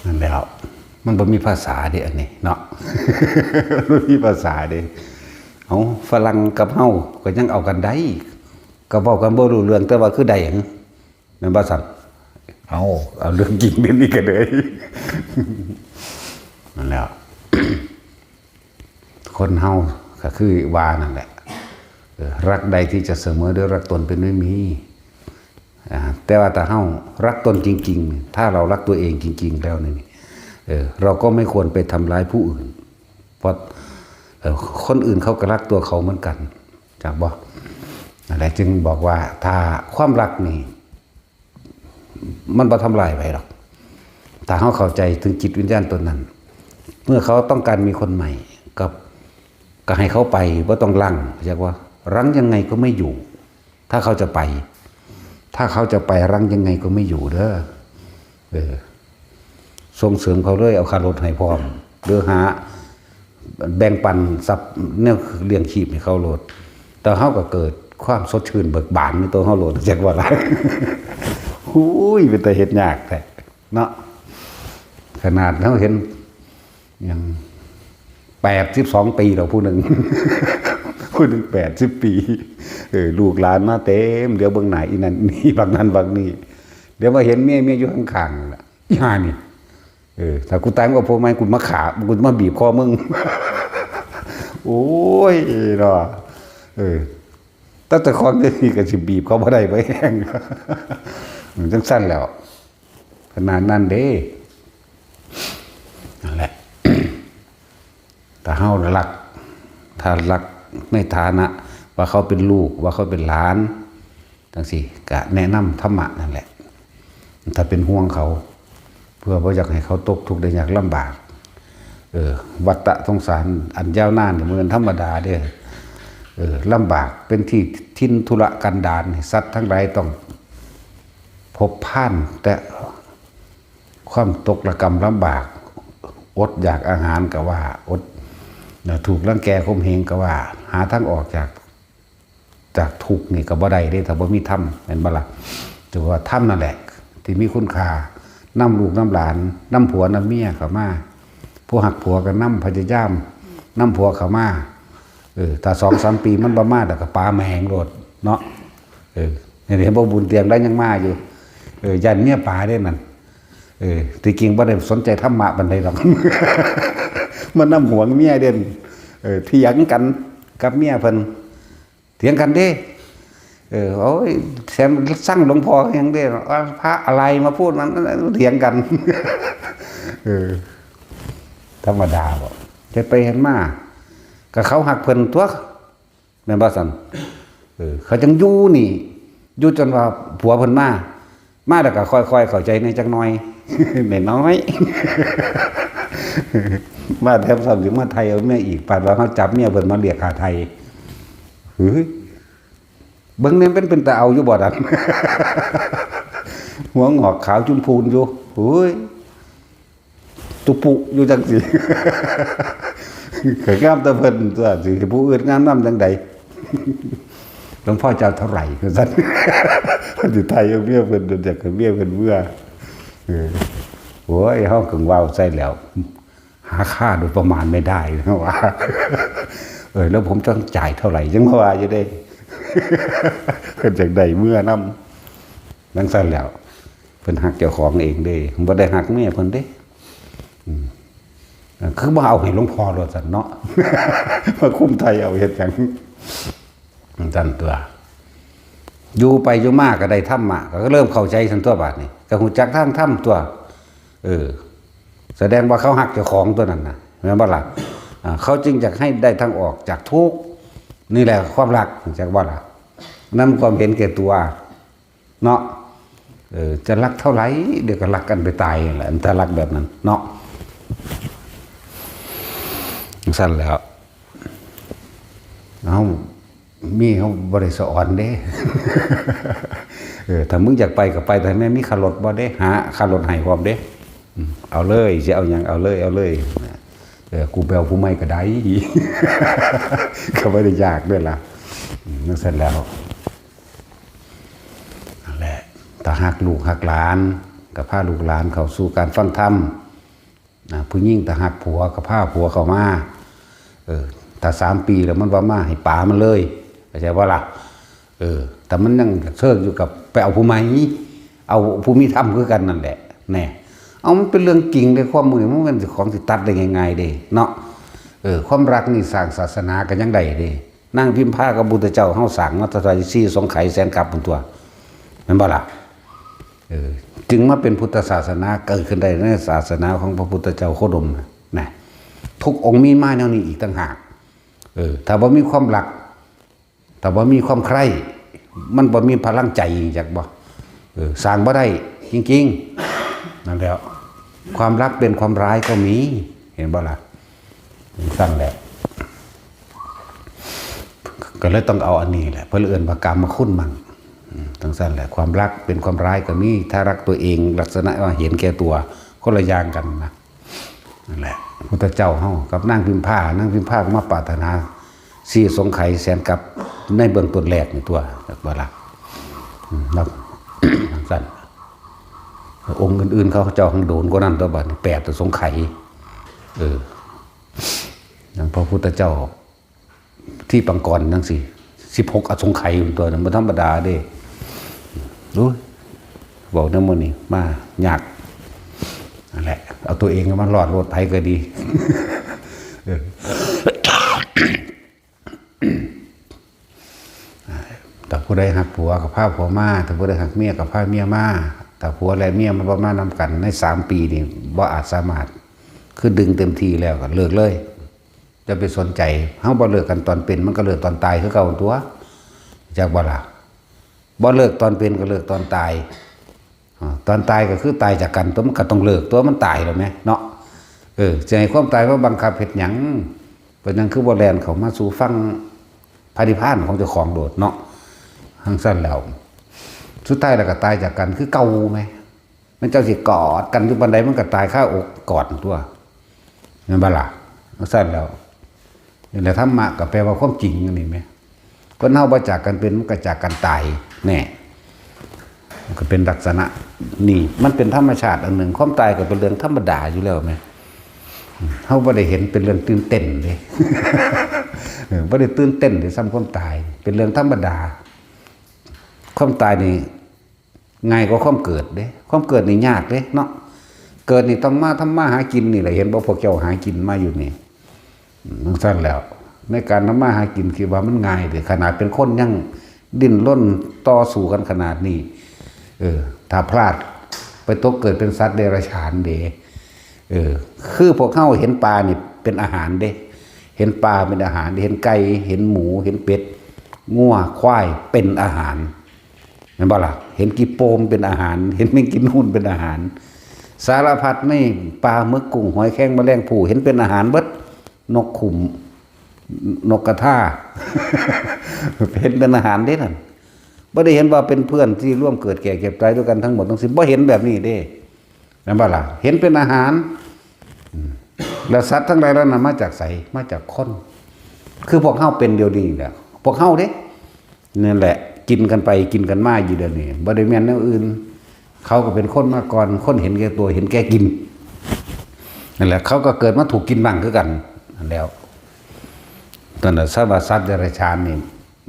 นั่นแล้วมันบ่มีภาษาเด้อันนี้เนาะบ่มีภาษาเด้เอาฝรั่งกับเฮาก็ยังเอากันได้ก็เว้ากันบ่รู้เรื่องแต่ว่าคือได้หยังแม่นบ่ซั่นเอาเรื่องจริงเรื่องนี้ก็เลยนั่นแล้วคนเฮาก็คือว่านั่นแหละรักใดที่จะเสมอด้วยรักตนเป็นไม่มีแต่ว่าถ้าเฮารักตนจริงๆถ้าเรารักตัวเองจริงๆแล้วนี่ เราก็ไม่ควรไปทำร้ายผู้อื่นเพราะคนอื่นเขาก็รักตัวเขาเหมือนกันจากบอกอะไรจึงบอกว่าถ้าความรักนี่มันบ่ทำลายไปหรอกถ้าเขาเข้าใจถึงจิตวิญญาณตัวนั้นเมื่อเขาต้องการมีคนใหม่ก็ให้เขาไปว่าต้องรั้งเรียกว่ารั้งยังไงก็ไม่อยู่ถ้าเขาจะไปรั้งยังไงก็ไม่อยู่เด้อส่งเสริมเขาเลยเอาคารถให้พร้อมหรือหาแบ่งปันทรัพย์เนี่ยเลี้ยงชีพให้เขาโลดแต่เขาก็เกิดความสดชื่นเบิกบานในตัวเขาโลดจากว่าอะไรหุ้ยเป็นแต่เห็ดยากแต่เนาะขนาดเขาเห็นยัง82 ปีเราผู้หนึ่ง ผู้หนึ่ง80 ปีลูกหลานมาเต็มเดี๋ยวเบื้องไหนอีนั่นนี่บางนั้นบางนี่เดี๋ยวมาเห็นเมียอยู่ข้างๆล่ะย่านี่ถ้ากูตายก็พอไหมกูมาขากูมาบีบคอมึง โอ้ยเนาะตั้งแต่คอนนี่ก็สิบีบเขาบ่ได้ไปแห้งมันจังสั้นแล้วขนาดนั้นเด้นั่นแหละถ้าเฮารักถ้ารักในฐานะว่าเขาเป็นลูกว่าเขาเป็นหลานจังซี่ก็แนะนำธรรมะนั่นแหละถ้าเป็นห่วงเขาเพื่อบ่อยากให้เขาตกทุกข์ได้ยากลำบากวัฏสงสารอันยาวนานเหมือนธรรมดาเด้อลำบากเป็นที่ทินทุรกันดารสัตว์ทั้งหลายต้องพบผ่านแต่ความตกระกำลำบากอดอยากอาหารก็ว่าอดถูกรังแกข่มเหงก็ว่าหาทางออกจากทุกข์นี่ก็บ่ได้เด้ถ้าบ่มีธรรมเห็นบ่ล่ะแต่ว่าธรรมนั่นแหละที่มีคุณค่านำลูกนำหลานนำผัวนำเมียเข้ามาผู้หักผัวก็นำพยายามนำผัวเข้ามาถ้า2-3 ปีมันบ่มาแต่ก็ปลาแมงโลดเนาะเห็นบ่บุญเตียงได้ยังมาอยู่ยันเมียปลาได้นั่นที่จริงบ่ได้สนใจธรรมะปานใดหรอก มันนำหวงเมียเด่นเถียงกันกับเมียเพิ่นเถียงกันเด้โอ้ยแซมสั่งหลวงพ่อยังเด้พระอะไรมาพูดมันเถียงกัน ธรรมดาบ่จะไปเห็นมาก็เขาหักเพิ่นตัวแม่นบ่ซั่นเขาจังอยู่นี่อยู่จนว่าผัวเพิ่นมาแล้วก็ค่อยๆเข้าใจในจักหน่อย น้อย มาแทบซ้ำถึงมาไทยเอาเมียอีกปานว่าเขาจับเมียเพิ่นมาเรียกค่าไทยเฮ้ยเบิ่งเนี่ยเป็นตาเอาอยู่บ่ดัน หัวงอกขาวจุมพูนอยู่เฮ้ยตุปุอยู่จังสิ เกิดงามตะเพิ่นตัวสิผู้อื่นงามนำจังใด หลวงพ่อเจ้าเท่าไหร่คือซั่น สิไทยเอาเมียเพิ่นโดนจักเมียเพิ่นเบื่อโอ้ยเฮาคึงว้าวใส่แล้วหาค่าโดยประมาณไม่ได้นะว่า แล้วผมต้องจ่ายเท่าไหร่จังว่าอยู่ได้ เพิ่นจักได้เมื่อนำจังซั่นแล้วเพิ่นฮักเจ้าของเองเด้บ่ได้ฮักเมียเพิ่นเด้คือบ่เอาให้หลวงพ่อโลดซั่นเนาะ มาคุมไทยเอาเฮ็ดหยังซั่นตัวอยู่ไปอยู่มาก็ได้ธรรมะก็เริ่มเข้าใจซั่นตัวบาดนี้ก็ฮู้จักทางธรรมตัวแสดงว่าเขาฮักเจ้าของตัวนั้นน่ะแม่นบ่ล่ะเขาจึงอยากให้ได้ทางออกจากทุกข์นี่แหละความรักจักบ่ล่ะนำความเห็นแก่ตัวเนาะจะรักเท่าไหร่เดี๋ยวก็รักกันไปตายแหละถ้ารักแบบนั้นเนาะสั้นแล้วมีเขาบริสอนเด้ ถ้ามึงอยากไปก็ไปแต่แม่มีขับรถบ่เด้หาขับรถให้พร้อมเด้เอาเลยจะเอาอย่างเอาเลยกูแปลผู้ไม่ก็ได้ ก็ไม่ได้ยากด้วยล่ะนั่นเสร็จแล้วนั่นแหละถ้าหักลูกหักหลานกับพาลูกหลานเข้าสู่การฟังธรรมผู้ยิ่งถ้าหักผัวกับพาผัวเข้ามาถ้า3 ปีแล้วมันว่ามาให้ป่ามันเลยเข้าใจว่าล่ะแต่มันยังเชิงอยู่กับไปเอาผู้ใหม่เอาผู้มีธรรมคือกันนั่นแหละแน่เอามันเป็นเรื่องจริงเลยความมือมันเป็นของสิตัดได้ง่ายๆเด้เนาะความรักนี่สร้างศาสนากันยังไงเด้นั่งพิมพ์ผ้ากับบุตรเจ้าเฮาสั่งมาตถาจีซี่สงไขแสนกลับเป็นตัวแม่นบ่ล่ะ จึงมาเป็นพุทธศาสนาเกิดขึ้นได้ในศาสนาของพระพุทธเจ้าโคดมนะทุกองค์มีมาแนวนี้อีกต่างหากถ้าว่ามีความรักถ้าว่ามีความใคร่มันบ่มีพลังใจจากบ่สร้างบ่ได้จริงๆนั่นแล้วความรักเป็นความร้ายก็มีเห็นบ่ล่ะสั่งแหละก็เลยต้องเอาอันนี้แหละเพื่อเอื่นประกรรมมาคุ้นมั่งทั้งสั้นแหละความรักเป็นความร้ายก็มีถ้ารักตัวเองลักษณะว่าเห็นแก่ตัวคนละอย่างกันนะนั่นแหละพุทธเจ้าเฮากับนั่งพิมพ์ผ้ามาปรารถนาสี่สงไขแสนกับในเบื้องต้นแรกในตัวจากบ่ล่ะแล้วทั้งสั้นองค์อื่นๆเขาเจ้าข้างโดนก็นั่นตัวบัด8ตัวสงไขอย่างพระพุทธเจ้าที่ปังกรนั่งสิ16อสงไขยตัวนั้นมันธรรมดาเด้รู้บอกน้ำมันนี่มายากนั่นแหละเอาตัวเองมันรอดโลดภัยก็ดีแต่ผู้ใดหักผัวกับผ้าผัวมาแต่ผู้ใดหักเมียกับผ้าเมียมาแต่ผัวและเมียมันประมาณนำกันใน3 ปีนี่บ่อาจสามารถคือดึงเต็มทีแล้วก็เลิกเลยจะไปสนใจเฮาบ่เลิกกันตอนเป็นมันก็เลิกตอนตายคือเก่าตัวจากบ่ล่ะบ่เลิกตอนเป็นก็เลิกตอนตายตอนตายก็คือตายจากกันตัวมันก็ต้องเลิกตัวมันตายแล้วแม่เนาะจะให้ความตายว่าบังคับเฮ็ดหยังเป็นนั้นคือบ่แล่นเข้ามาสู่ฟังพระนิพพานของเจ้าของโดดเนาะทั้งสั้นแล้วสุดท้ายแล้วก็ตายจากกันคือเก่าแม่มันเจ้าสิกอดกันอยู่บันไดมันก็ตายคาอกกอดตัวนั่นบ่ล่ะทั้งสั้นแล้วนี่แหละธรรมะก็แปลว่าความจริงนี่ไหมคนเฮาบ่จากกันเป็นมันก็จากกันตายแน่มันก็เป็นลักษณะนี่มันเป็นธรรมชาติอันหนึ่งความตายก็เป็นเรื่องธรรมดาอยู่แล้วไหมเฮาบ่ได้เห็นเป็นเรื่องตื่นเต้นเลยบ่ได้ตื่นเต้นเลยซ้ำความตายเป็นเรื่องธรรมดาความตายนี่ง่ายกว่าความเกิดเด้ความเกิดนี่ยากเด้เนาะเกิดนี่ต้องมาทำมาหากินนี่แหละเห็นบ่พวกเจ้าหากินมาอยู่นี่นั่งสั้นแล้วในการทำมาหากินคิดว่ามันง่ายเลยขนาดเป็นคนยังดิ้นร่นต่อสู้กันขนาดนี้ถ้าพลาดไปตกเกิดเป็นสัตว์เดรัจฉานเด้คือพวกเขาเห็นปลานี่เป็นอาหารเด้เห็นปลาเป็นอาหารเห็นไก่เห็นหมูเห็นเป็ดงัวควายเป็นอาหารเห็นบ่ล่ะเห็นกีโปมเป็นอาหารเห็นแมงกินหุ่นเป็นอาหารสารพัดไม่ปลาหมึกกุ้งหอยแครงแมลงภู่เห็นเป็นอาหารเบิดนกขุมนกกระทาเห็นเป็นอาหารเด้นั่นบ่ได้เห็นว่าเป็นเพื่อนที่ร่วมเกิดแก่เก็บตายด้วยกันทั้งหมดทั้งสิ้นบ่เห็นแบบนี้เด้แม่นบ่ล่ะเห็นเป็นอาหารแล้วสัตว์ทั้งหลายแล้วนั้นมาจากไสมาจากคนคือพวกเฮาเป็นเดียวนี้แหละพวกเฮาเด้นั่นแหละกินกันไปกินกันมาอยู่เดี๋ยวนี้บ่ได้แม่นแนวอื่นเขาก็เป็นคนมาก่อนคนเห็นแก่ตัวเห็นแก่กินนั่นแหละเขาก็เกิดมาถูกกินบ้างคือกันนั่นแล้วตอนนั้นสัตว์เดรัจฉานนี่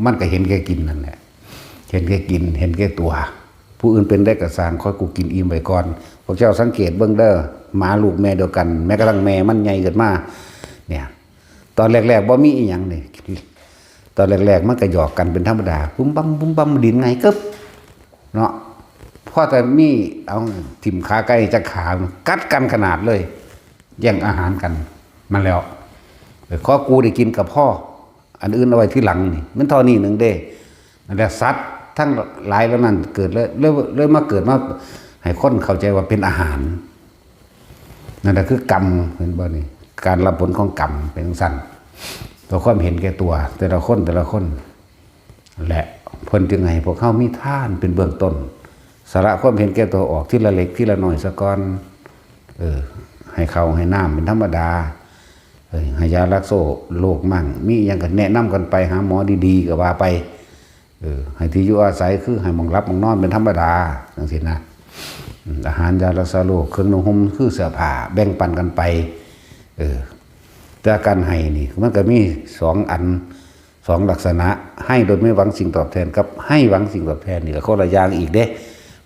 มันก็เห็นแก่กินนั่นแหละเห็นแก่กินเห็นแก่ตัวผู้อื่นเป็นได้กระสางค่อยกูกินอิ่มไปก่อนพวกเจ้าสังเกตเบิ่งเด้อหมาลูกแม่เดียวกันแม้กระทั่งแม่มันใหญ่เกิดมาเนี่ยตอนแรกๆบ่มีอีหยังนี่ตอนแรกๆมันก็หยอกกันเป็นธรรมดาปุ้มบั้มดินไงกึบเนาะพอแต่มีเอาถิ่มขาไก่จะขากัดกันขนาดเลยแย่งอาหารกันมาแล้วข้อกูได้กินกับพ่ออันอื่นเอาไว้ที่หลังนี่มันเท่านี้หนึ่งเด้นั่นแหละสัตว์ทั้งหลายแล้วนั่นเกิดเลยมาเกิดมาให้คนเข้าใจว่าเป็นอาหารนั่นแหละคือกรรมเป็นบ่นี่การรับผลของกรรมเป็นสั้นตัวความเห็นแก่ตัวแต่ละคนและเพิ่นจึงให้พวกเขามีท่านเป็นเบื้องต้นสาระความเห็นแก่ตัวออกที่ละเล็กที่ละน้อยซะก่อนให้เขาให้น้ำเป็นธรรมดาให้ยารักโซ่โรคมั่งมีอย่างกันแนะนำกันไปหาหมอดีๆก็ว่าไปให้ที่อยู่อาศัยคือให้มองรับมองนอนเป็นธรรมดาจังซี่นะอาหารยารักษาโรคเครื่องนุ่งห่มคือเสื้อผ้าแบ่งปันกันไปแต่การให้นี่มันก็มี2 อัน 2 ลักษณะให้โดยไม่หวังสิ่งตอบแทนกับให้หวังสิ่งตอบแทนนี่ก็คนละอย่างอีกเด้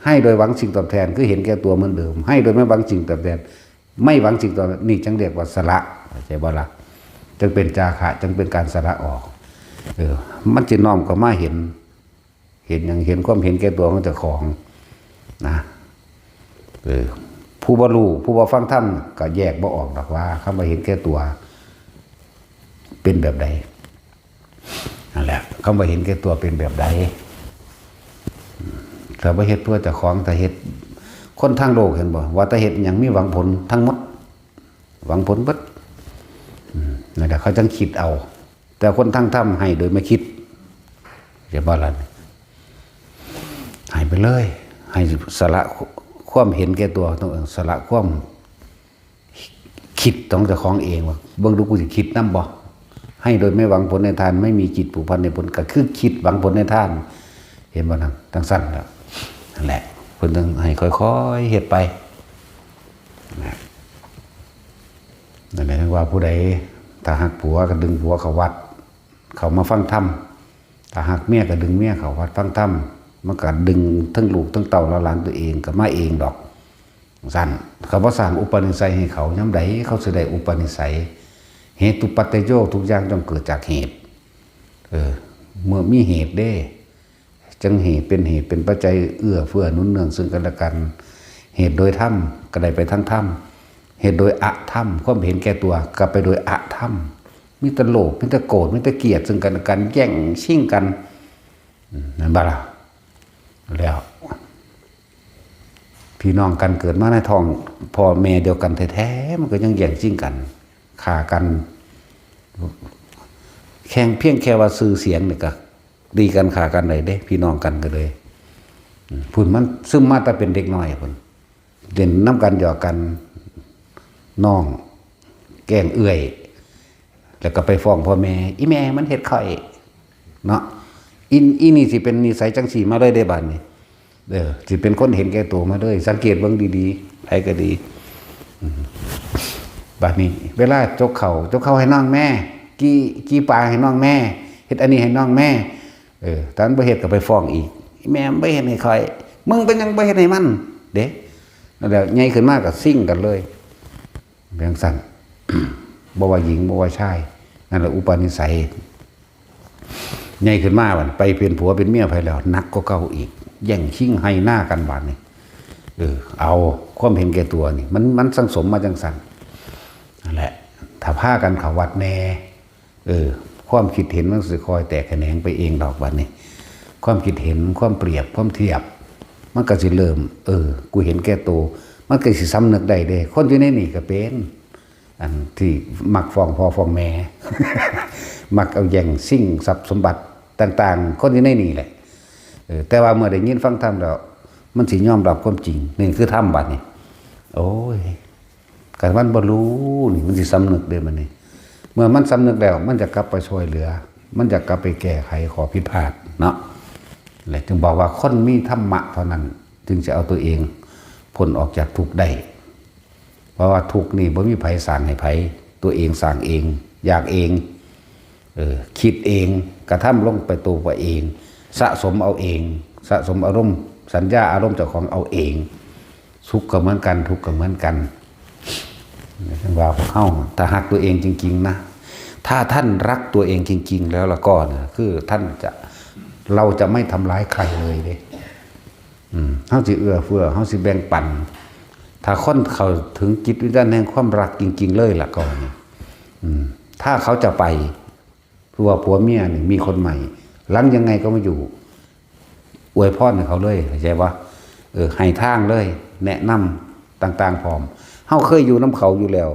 ให้โดยหวังสิ่งตอบแทนคือเห็นแก่ตัวเหมือนเดิมให้โดยไม่หวังสิ่งตอบแทนไม่หวังสิ่งตอบแทนนี่จังเรียกว่าสละเข้าใจบ่ล่ะจึงเป็นจาคะจึงเป็นการสละออกมันจะน้อมก็มาเห็นอย่างเห็นความเห็นแก่ตัวของเจ้าของนะ ผู้บ่รู้ผู้บ่ฟังธรรมก็แยกบ่ออกดอกว่าคำว่าเห็นแก่ตัวเป็นแบบใดนั่นแหละคำว่าเห็นแก่ตัวเป็นแบบใดแต่ว่าเฮ็ดเพื่อเจ้าของแต่เฮ็ดคนทางโลกเห็นบ่ว่าแต่เฮ็ดหยังมีหวังผลทั้งหมดหวังผลเบิดนั่นแหละเขาจังคิดเอาแต่คนทางธรรมให้โดยไม่คิดจะบ่ล่ะให้ไปเลยให้สละความเห็นแก่ตัวต้องสละความคิดต้องเจ้าของเองว่าเบิ่งดูกูสิคิดนำบ่ให้โดยไม่หวังผลในทานไม่มีจิตผูกพันในผลก็คือคิดหวังผลในทานเห็นบ่นั่นทั้งสั้นแล้วนั่นแหละเพิ่นต้องให้ค่อยๆเฮ็ดไปนั่นแหละว่าผู้ใดถ้าหักผัวก็ดึงผัวเข้าวัดเขามาฟังธรรมถ้าหักเมียก็ดึงเมียเข้าวัดฟังธรรมมันก็ดึงทั้งลูกทั้งเต่าและหลานตัวเองก็มาเองดอกสั้นเขาบ่สร้างอุปนิสัยให้เขายามใดเขาสิได้อุปนิสัยเหตุปัจจโยทุกอย่างต้องเกิดจากเหตุเมื่อมีเหตุเด้จังเหตุเป็นปัจจัยเอื้อเฟื้อหนุนเนืองซึ่งกันและกันเหตุโดยธรรมก็ได้ไปทั้งธรรมเหตุโดยอธรรมความเห็นแก่ตัวก็ไปโดยอธรรมมีแต่โลภมีแต่โกรธมีแต่เกลียดซึ่งกันและกันแย่งชิงกันนั่นบ่ล่ะแล้วพี่น้องกันเกิดมาในท้องพ่อแม่เดียวกันแท้ๆมันก็ยังแย่งชิงกันฆ่ากันแข่งเพียงแค่ว่าซื้อเสียงนี่ก็ดีกันฆ่ากันได้เด้พี่น้องกันก็เลยพุ่นมันซึมมาแต่เป็นเด็กน้อยพุ่นเล่นน้ำกันหยอกกันน้องแกล้งเอื้อยแล้วก็ไปฟ้องพ่อแม่อีแม่มันเฮ็ดข่อยเนาะอีนี่สิเป็นนิสัยจังสีมาเลยได้บัดนี้สิเป็นคนเห็นแก่ตัวมาเลยสังเกตเบิ่งดีๆไผก็ดีบัดนี้เวลาจกเข่าให้น้องแม่กี้ปลาให้น้องแม่เฮ็ดอันนี้ให้น้องแม่ตอนบ่เฮ็ดก็ไปฟ้องอีกแม่บ่เฮ็ดให้ข่อยมึงเป็นหยังบ่เฮ็ดให้มันเด้นั่นแหละใหญ่ขึ้นมาก็ซิ่งกันเลยเรื่องสั่น บ่ว่าหญิงบ่ว่าชายนั่นแหละอุปนิสัยใหญ่ขึ้นมาบัดไปเป็นผัวเป็นเมียไปแล้วนักก็เก่าอีกแย่งชิงให้หน้ากันบัดนี้เอาความเห็นแก่ตัวนี่มันสังสมมาจังสั่นนั่นแหละถ้าพากันเข้าวัดแน่ความคิดเห็นมันสิคอยแตกแขนงไปเองดอกบัดนี้ความคิดเห็นความเปรียบความเทียบมันก็สิเริ่มกูเห็นแก่ตัวมันก็สิสำนึกได้เด้คนอยู่ในนี่ก็เป็นอันที่มักฟ้องพ่อฟ้องแม่ มักเอาแย่งสิ่งทรัพย์สมบัติต่างๆคนอยู่ในนี่แหละแต่ว่าเมื่อได้ยินฟังธรรมแล้วมันสิยอมรับความจริงนี่คือธรรมบัดนี้โอ้ยการมันบ่รู้นี่มันสิสำนึกเด้มันนี่เมื่อมันสำนึกแล้วมันจะกลับไปช่วยเหลือมันจะกลับไปแก้ไขขอผิดพลาดเนาะแหละจึงบอกว่าคนมีธรรมะเท่านั้นจึงจะเอาตัวเองพ้นออกจากทุกข์ได้เพราะว่าทุกข์นี่บ่มีไผสร้างให้ไผตัวเองสร้างเองอยากเองคิดเองกระทำลงไปตัวเองสะสมเอาเองสะสมอารมณ์สัญญาอารมณ์เจ้าของเอาเองสุขก็เหมือนกันทุกข์ก็เหมือนกันท่านว่าพวกเขาถ้าหักตัวเองจริงๆนะถ้าท่านรักตัวเองจริงๆแล้วละก็คือท่านเราจะไม่ทำร้ายใครเลยเด้เขาสิเอื้อเฟื้อเขาสิแบ่งปันถ้าคนเขาถึงจิตวิญญาณแห่งความรักจริงๆเลยละก็ถ้าเขาจะไปตัวผัวเมียนี่มีคนใหม่หลังยังไงก็ไม่อยู่อวยพรให้เขาเลยเข้าใจว่าให้ทางเลยแนะนำต่างๆพร้อมเฮาเคยอยู่น้ำเขาอยู่แล้ว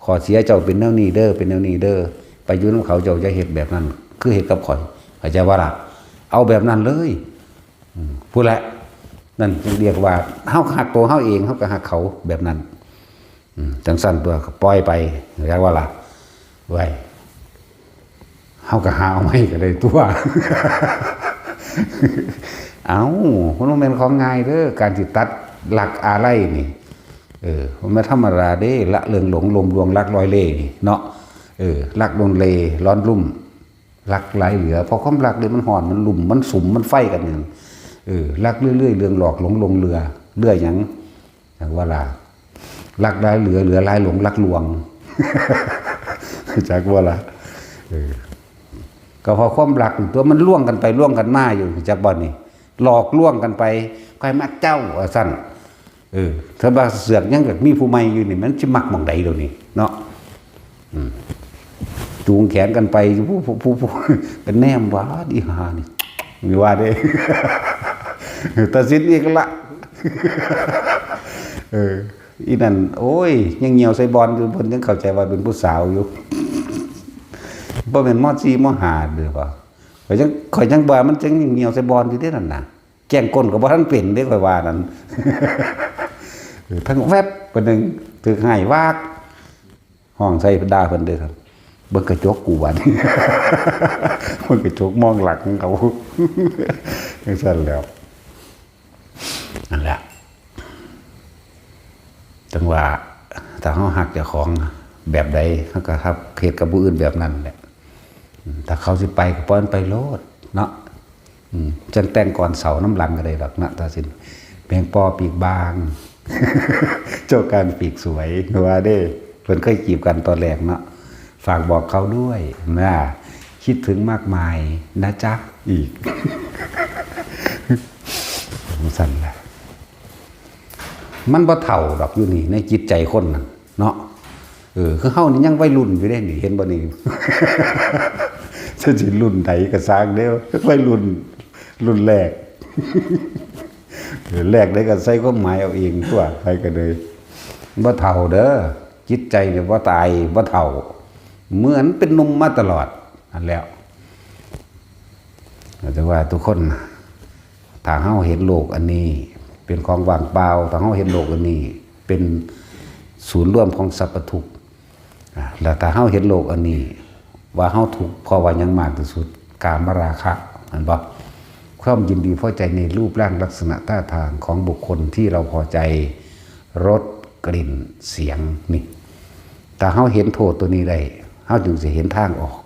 ขอเสียเจ้าเป็นแนวนี้เด้อเป็นแนวนี้เด้อไปอยู่น้ำเขาเจ้าจะเฮ็ดแบบนั้นคือเฮ็ดกับข่อยเข้าใจว่าล่ะเอาแบบนั้นเลยพูดแหละนั่นจึงเรียกว่าเฮาหักตัวเฮาเองเฮาก็หักเขาแบบนั้นจังซั่นตัวก็ปล่อยไปเข้าใจว่าล่ะไว้เฮาก็หาเอาไม่ก็ได้ตัว เอาคนบ่แม่นของง่ายเด้อการสิตัดหลักอะไรนี่มันไม่ธรรมดาเด้ละเรื่องหลงลมลวงรักลอยเล่นี่เนาะรักโดนเลร้อนรุ่มรักไหลเหลือพอความรักเลยมันห่อนมันลุ่มมันสุ่มมันไฟกันอย่างรักเรื่อยๆเรื่องหลอกหลงลงเรือเรื่อยอย่างว่าล่ะรักได้เหลือลายหลงรักลวง จากว่าล่ะก็พอความรักตัวมันล่วงกันไปล่วงกันมาอยู่จากบ่อนนี่หลอกล่วงกันไปใครมักเจ้าสั่น ถ้าว่าเสือกยังแบบมีผู้ใหม่อยู่นี่มันสิมักหม่องใดเดี๋ยวนี้เนาะจูงแขนกันไปผู้เป็นแนมว่าดีหานี่มีว่าเด้ตัดสินอีกละอีนั่นโอ้ยยังเหี่ยวใส่บอลอยู่เพิ่นยังเข้าใจว่าเป็นผู้สาวอยู่บ่แม่นม.4 ม.5 เด้อว่าข่อยยังว่ามันจังเหี่ยวใส่บอลอยู่เด้นั่นน่ะแกล้งก้นก็บ่ทันเป็นเด้ข่อยว่านั่นทั้งแวบเพิ่นนึงถึกให้วากห้องใส่ด่าเพิ่นเด้อครับเบิ่งกระจกกูบัดเบิ่งกระจกมองหลังเขาจังซั่นแล้วนั่นแหละจังว่าถ้าเฮาฮักเจ้าของแบบใดเฮาก็ฮักเฮ็ดกับผู้อื่นแบบนั้นแหละถ้าเขาสิไปก็ปล่อยมันไปโลดเนาะจังแต่งก่อนเสาน้ำหลังก็ได้ดอกนะตาสินแมงปอปีกบางเจ้าการปีกสวยว่าเด้เพิ่นเคยจีบกันตอนแรกเนาะฝากบอกเขาด้วยนะคิดถึงมากมายนะจ๊ะอีกสั่นแหละมันบ่เฒ่าดอกอยู่นี่ในจิตใจคนน่ะเนาะคือเฮานี่ยังวัยรุ่นอยู่เด้นี่เห็นบ่นี่สิรุ่นใดก็สร้างเด้อวัยรุ่นแรกแรกได้ก็ใส่ความหมายเอาเองตัวไปก็เลยบ่เฒ่าเด้อจิตใจเนี่ยบ่ตายบ่เฒ่าเหมือนเป็นหนุ่มมาตลอดนั่นแล้วแต่ว่าทุกคนถ้าเฮาเห็นโลกอันนี้เป็นของว่างเปล่าถ้าเฮาเห็นโลกอันนี้เป็นศูนย์รวมของสรรพทุกข์แล้วถ้าเฮาเห็นโลกอันนี้ว่าเฮาทุกข์เพราะว่ายังมากที่สุดกามราคะอันบ่ความยินดีพอใจในรูปร่างลักษณะท่าทางของบุคคลที่เราพอใจรสกลิ่นเสียงนี่แต่เฮาเห็นโทษตัวนี้ได้เฮาจึงสิเห็นทางออก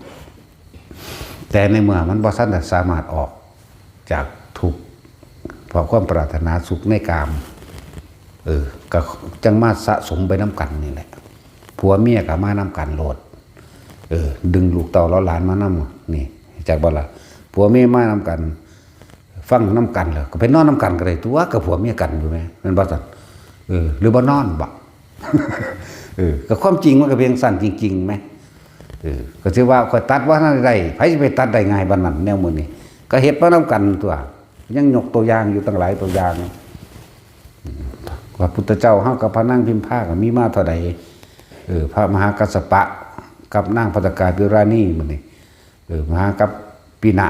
แต่ในเมื่อมันบ่ทันสามารถออกจากทุกข์เพราะความปรารถนาสุขในกามก็จังมาสะสมไปน้ำกันนี่แหละผัวเมียก็มานำกันโลดดึงลูกเต่าล้อหลานมานำนี่จากบ่ล่ะผัวเมียมานำกันฟังน้ำกันเลยก็ไปนอนน้ำกันก็ได้ตัวกับผัวเมียกันอยู่ไหมนั่นบ่สั่นหรือบ่นอนบ่ก็ความจริงมันก็เพียงสั่นจริงๆไหมก็สิว่าค่อยตัดว่านั่นได้ไผสิไปตัดได้ง่ายบัดนั้นแนวมื้อนี้ก็เฮ็ดมาน้ำกันตัวยังยกตัวอย่างอยู่ตั้งหลายตัวอย่างว่าพุทธเจ้าเฮากับพระนางพิมพาก็มีมาเท่าใดพระมหากัสสปะกับนางภัตตกาภิราณีมื้อนี้มหากัปปินะ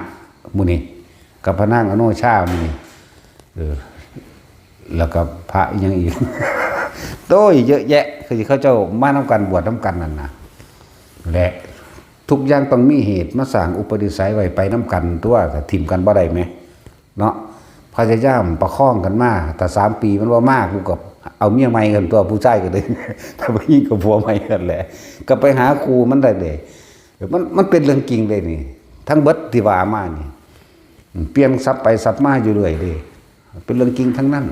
มื้อนี้กับพระนางอโนชามื้อนี้แล้วก็พระอีกอย่างอีกโต้ยเยอะแยะคือเขาเจ้ามานำกันบวชนำกันนั่นน่ะและทุกอย่างต้องมีเหตุมาสร้างอุปนิสัยไว้ไปนำกันตัวก็ทิ่มกันบ่ได้แมั้ยเนาะพยายามประคองกันมาแต่3 ปีมันว่ามากกูกับเอาเมียใหม่กันตัวผู้ชายก็เลยถ้าบ่ยิ่งกับผัวใหม่กันแหละก็ไปหาครูมันได้เด้มันเป็นเรื่องจริงเลยนี่ทั้งเบิดที่ว่ามานี่เปลี่ยนซับไปซับมาอยู่เรื่อยเด้เป็นเรื่องจริงทั้งนั้น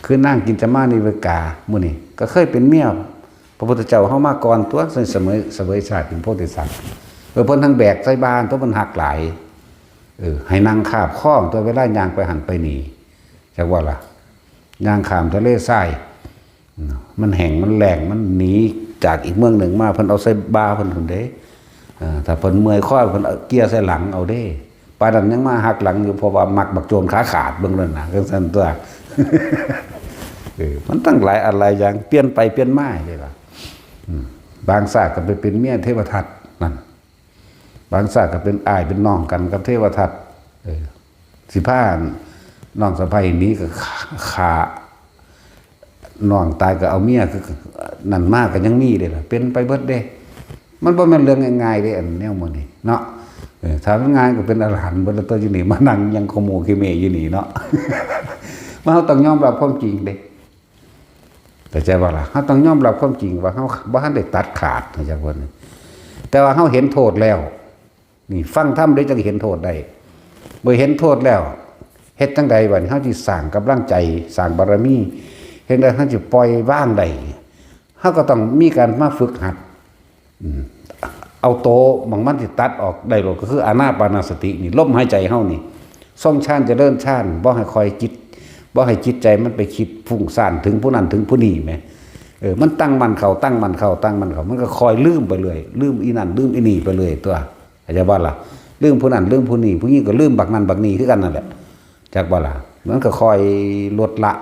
คือนั่งกินจะมานิเวกามื้อนี้ก็เคยเป็นเมียพระพุทธเจ้าเฮามาก่อนตัวเสมอชาติเป็นโพธิสัตว์เพิ่นทั้งแบกใส่บานตัวมันหักหลายให้นางคาบข้องตัวเวลาย่างไปหันไปนี่จักว่าล่ะย่างข้ามทะเลทรายมันแห้งมันแรงมันหนีจากอีกเมืองหนึ่งมาเพิ่นเอาใส่บาเพิ่นพุ่นเด้ถ้าเพิ่นเมื่อยข้อเพิ่นเกียร์ใส่หลังเอาเด้ปานนั้นยังมาหักหลังอยู่เพราะว่ามักบักโจรขาขาดเบิ่งนั่นน่ะจังซั่นตัวมันตั้งหลายอะไรอย่างเปลี่ยนไปเปลี่ยนมาเลยล่ะบางศาสตร์ก็ไปเป็นเมียเทวทัตนั่นบางศาสตร์ก็เป็นอ้ายเป็นน้องกันกับเทวทัตสิพาน้องสะใภ้นี้ก็ขาน้องตายก็เอาเมียคือนั่นมากก็ยังมีเลยล่ะเป็นไปเบิดเด้มันบ่แม่นเรื่องง่ายๆเด้อันแนวมื้อนี้เนาะถ้ามันง่ายก็เป็นอรหันต์เบิดแล้วตัวอยู่นี่มานั่งยังขโมยขี้เมยอยู่นี่เนาะมันเฮาต้องยอมรับความจริงเด้แต่ใจว่าล่ะเฮาต้องยอมรับความจริงว่าเฮาบ่ทันได้ตัดขาดจากว่านี้แต่ว่าเฮาเห็นโทษแล้วนี่ฟังธรรมได้จังเห็นโทษได้เมื่อเห็นโทษแล้วเฮ็ดจังใดบัดนี้เฮาสิสร้างกำลังใจสร้างบารมีเฮ็ดได้เฮาสิปล่อยวางได้เฮาก็ต้องมีการมาฝึกหัดเอาโตมันสิตัดออกได้โลดก็คืออานาปานสตินี่ลมหายใจเฮานี่ทรงฌานเจริญฌานบ่ให้คอยจิต บ่ให้จิตใจมันไปคิดฟุ้งซ่านถึงผู้นั้นถึงผู้นี้แหมมันตั้งมันเข้าตั้งมันเข้าตั้งมันเข้ามันก็คอยลืมไปเลยลืมอีนั่นลืมอีนี่ไปเลยตัวเข้าใจบ่ล่ะลืมผู้นั้นลืมผู้นี้ผู้นี้ก็ลืมบักนั้นบักนี้คือกันนั่นแหละจักบ่ล่ะมันก็คอยลดละ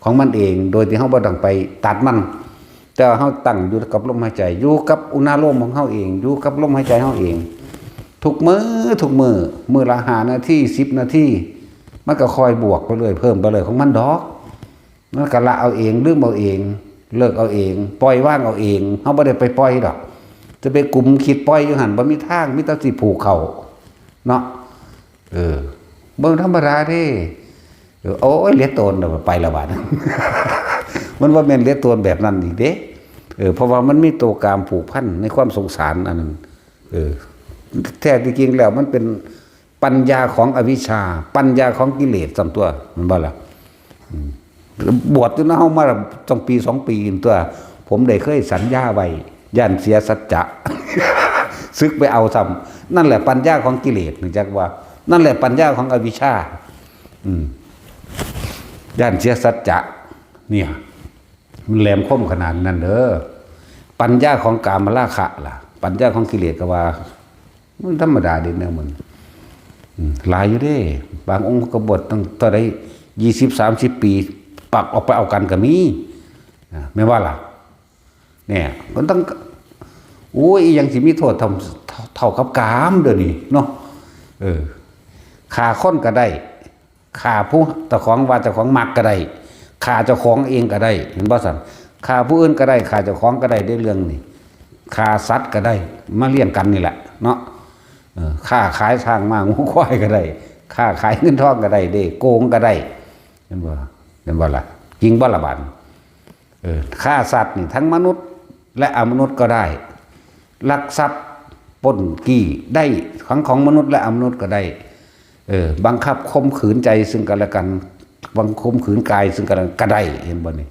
ของมันเองโดยที่เฮาบ่ต้องไปตัดมันแต่เฮาตั้งอยู่กับลมหายใจอยู่กับอุณหภูมิของเฮาเองอยู่กับลมหายใจเฮาเองทุกมื้อละ5นาที10นาทีมันก็คอยบวกไปเลยเพิ่มไปเลยของมันดอกมันก็ละเอาเองลืมเอาเองเลิกเอาเองปล่อยว่างเอาเองเฮาบ่ได้ไปปล่อยดอกจะไปกลุ่มคิดปล่อยอยู่หั่นบ่มีทางมีแต่สิผูกเข้าเนาะเบิ่งธรรมดาเด้โอ้ยเลียโตนไปละบาด มันว่าแม่นเลียโตนแบบนั้นอีกเด้เพราะว่ามันมีตัวกามผูกพันในความสงสารอันนั้นแท้จริงแล้วมันเป็นปัญญาของอวิชชาปัญญาของกิเลสซั่นตัวมันบ่ล่ะบวชอยู่นะเฮามาต้องปี2ปีตัวผมได้เคยสัญญาไว้ย่านเสียสัจจะ ซึกไปเอาซ้ำนั่นแหละปัญญาของกิเลสนึกจักว่านั่นแหละปัญญาของอวิชชาย่านเสียสัจจะเนี่ยมันแหลมคมขนาดนั้นเด้อปัญญาของกามราคะล่ะปัญญาของกิเลสก็ว่ามันธรรมดาเด้แนวมันหลายอยู่เด้บางองค์ก็บวชตั้งต่อได้20-30 ปีปักออกไปเอากันก็มีไม่ว่าล่ะเนี่ยมันต้องโอ้ยยังสิมีโทษเท่ากับกามเด้อนี่เนาะฆ่าคนก็ได้ฆ่าผู้เจ้าของว่าเจ้าของมักก็ได้ฆ่าเจ้าของเองก็ได้เห็นบ่ซั่นฆ่าผู้อื่นก็ได้ฆ่าเจ้าของก็ได้เรื่องนี้ฆ่าสัตว์ก็ได้มาเลี้ยงกันนี่แหละเนาะฆ่าขายช้างม้างูควายก็ได้ฆ่าขายเงินทองก็ได้เด้โกงก็ได้เห็นบ่ล่ะจริงบ่ล่ะบาดฆ่าสัตว์นี่ทั้งมนุษย์และอมนุษย์ก็ได้ลักทรัพย์ปล้นกี้ได้ของมนุษย์และอมนุษย์ก็ได้บังคับข่มขืนใจซึ่งกันและกันบังข่มขืนกายซึ่งกันและกันก็ได้เห็นบ่นี่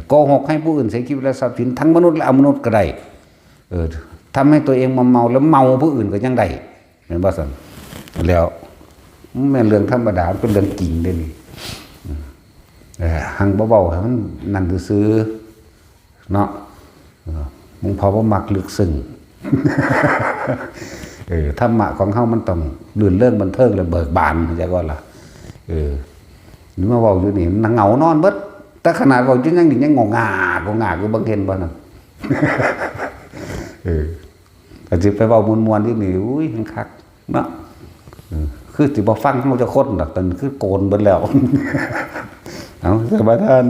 โกหกให้ผู้อื่นเสียชีวิตและทรัพย์สินทั้งมนุษย์และอมนุษย์ก็ได้ทำให้ตัวเองเมาแล้วเมาผู้อื่นก็ยังได้เห็นบ่ซั่นแล้วแม่นเรื่องธรรมดาเป็นเรื่องจริงเด้นี่หังเบาๆให้มันนั่นซื่อเนาะมึงพอบ่มักลึกซึ้งธรรมะของเฮามันต้องลื่นเรื่องบันเทิงและเบิกบานจังว่าล่ะนี่มาเว้าอยู่นี่มันเหงานอนเบิดแต่ขนาดเว้าอยู่ยังนี่ยังงงาอยู่บ่เห็นบ่นั่นก็สิไปเว้ามวนๆที่นี่อุ้ยมันคักเนาะคือสิบ่ฟังเฮาจะคนดอกตอนคือโกนเบิดแล้วเอาสบายท่าน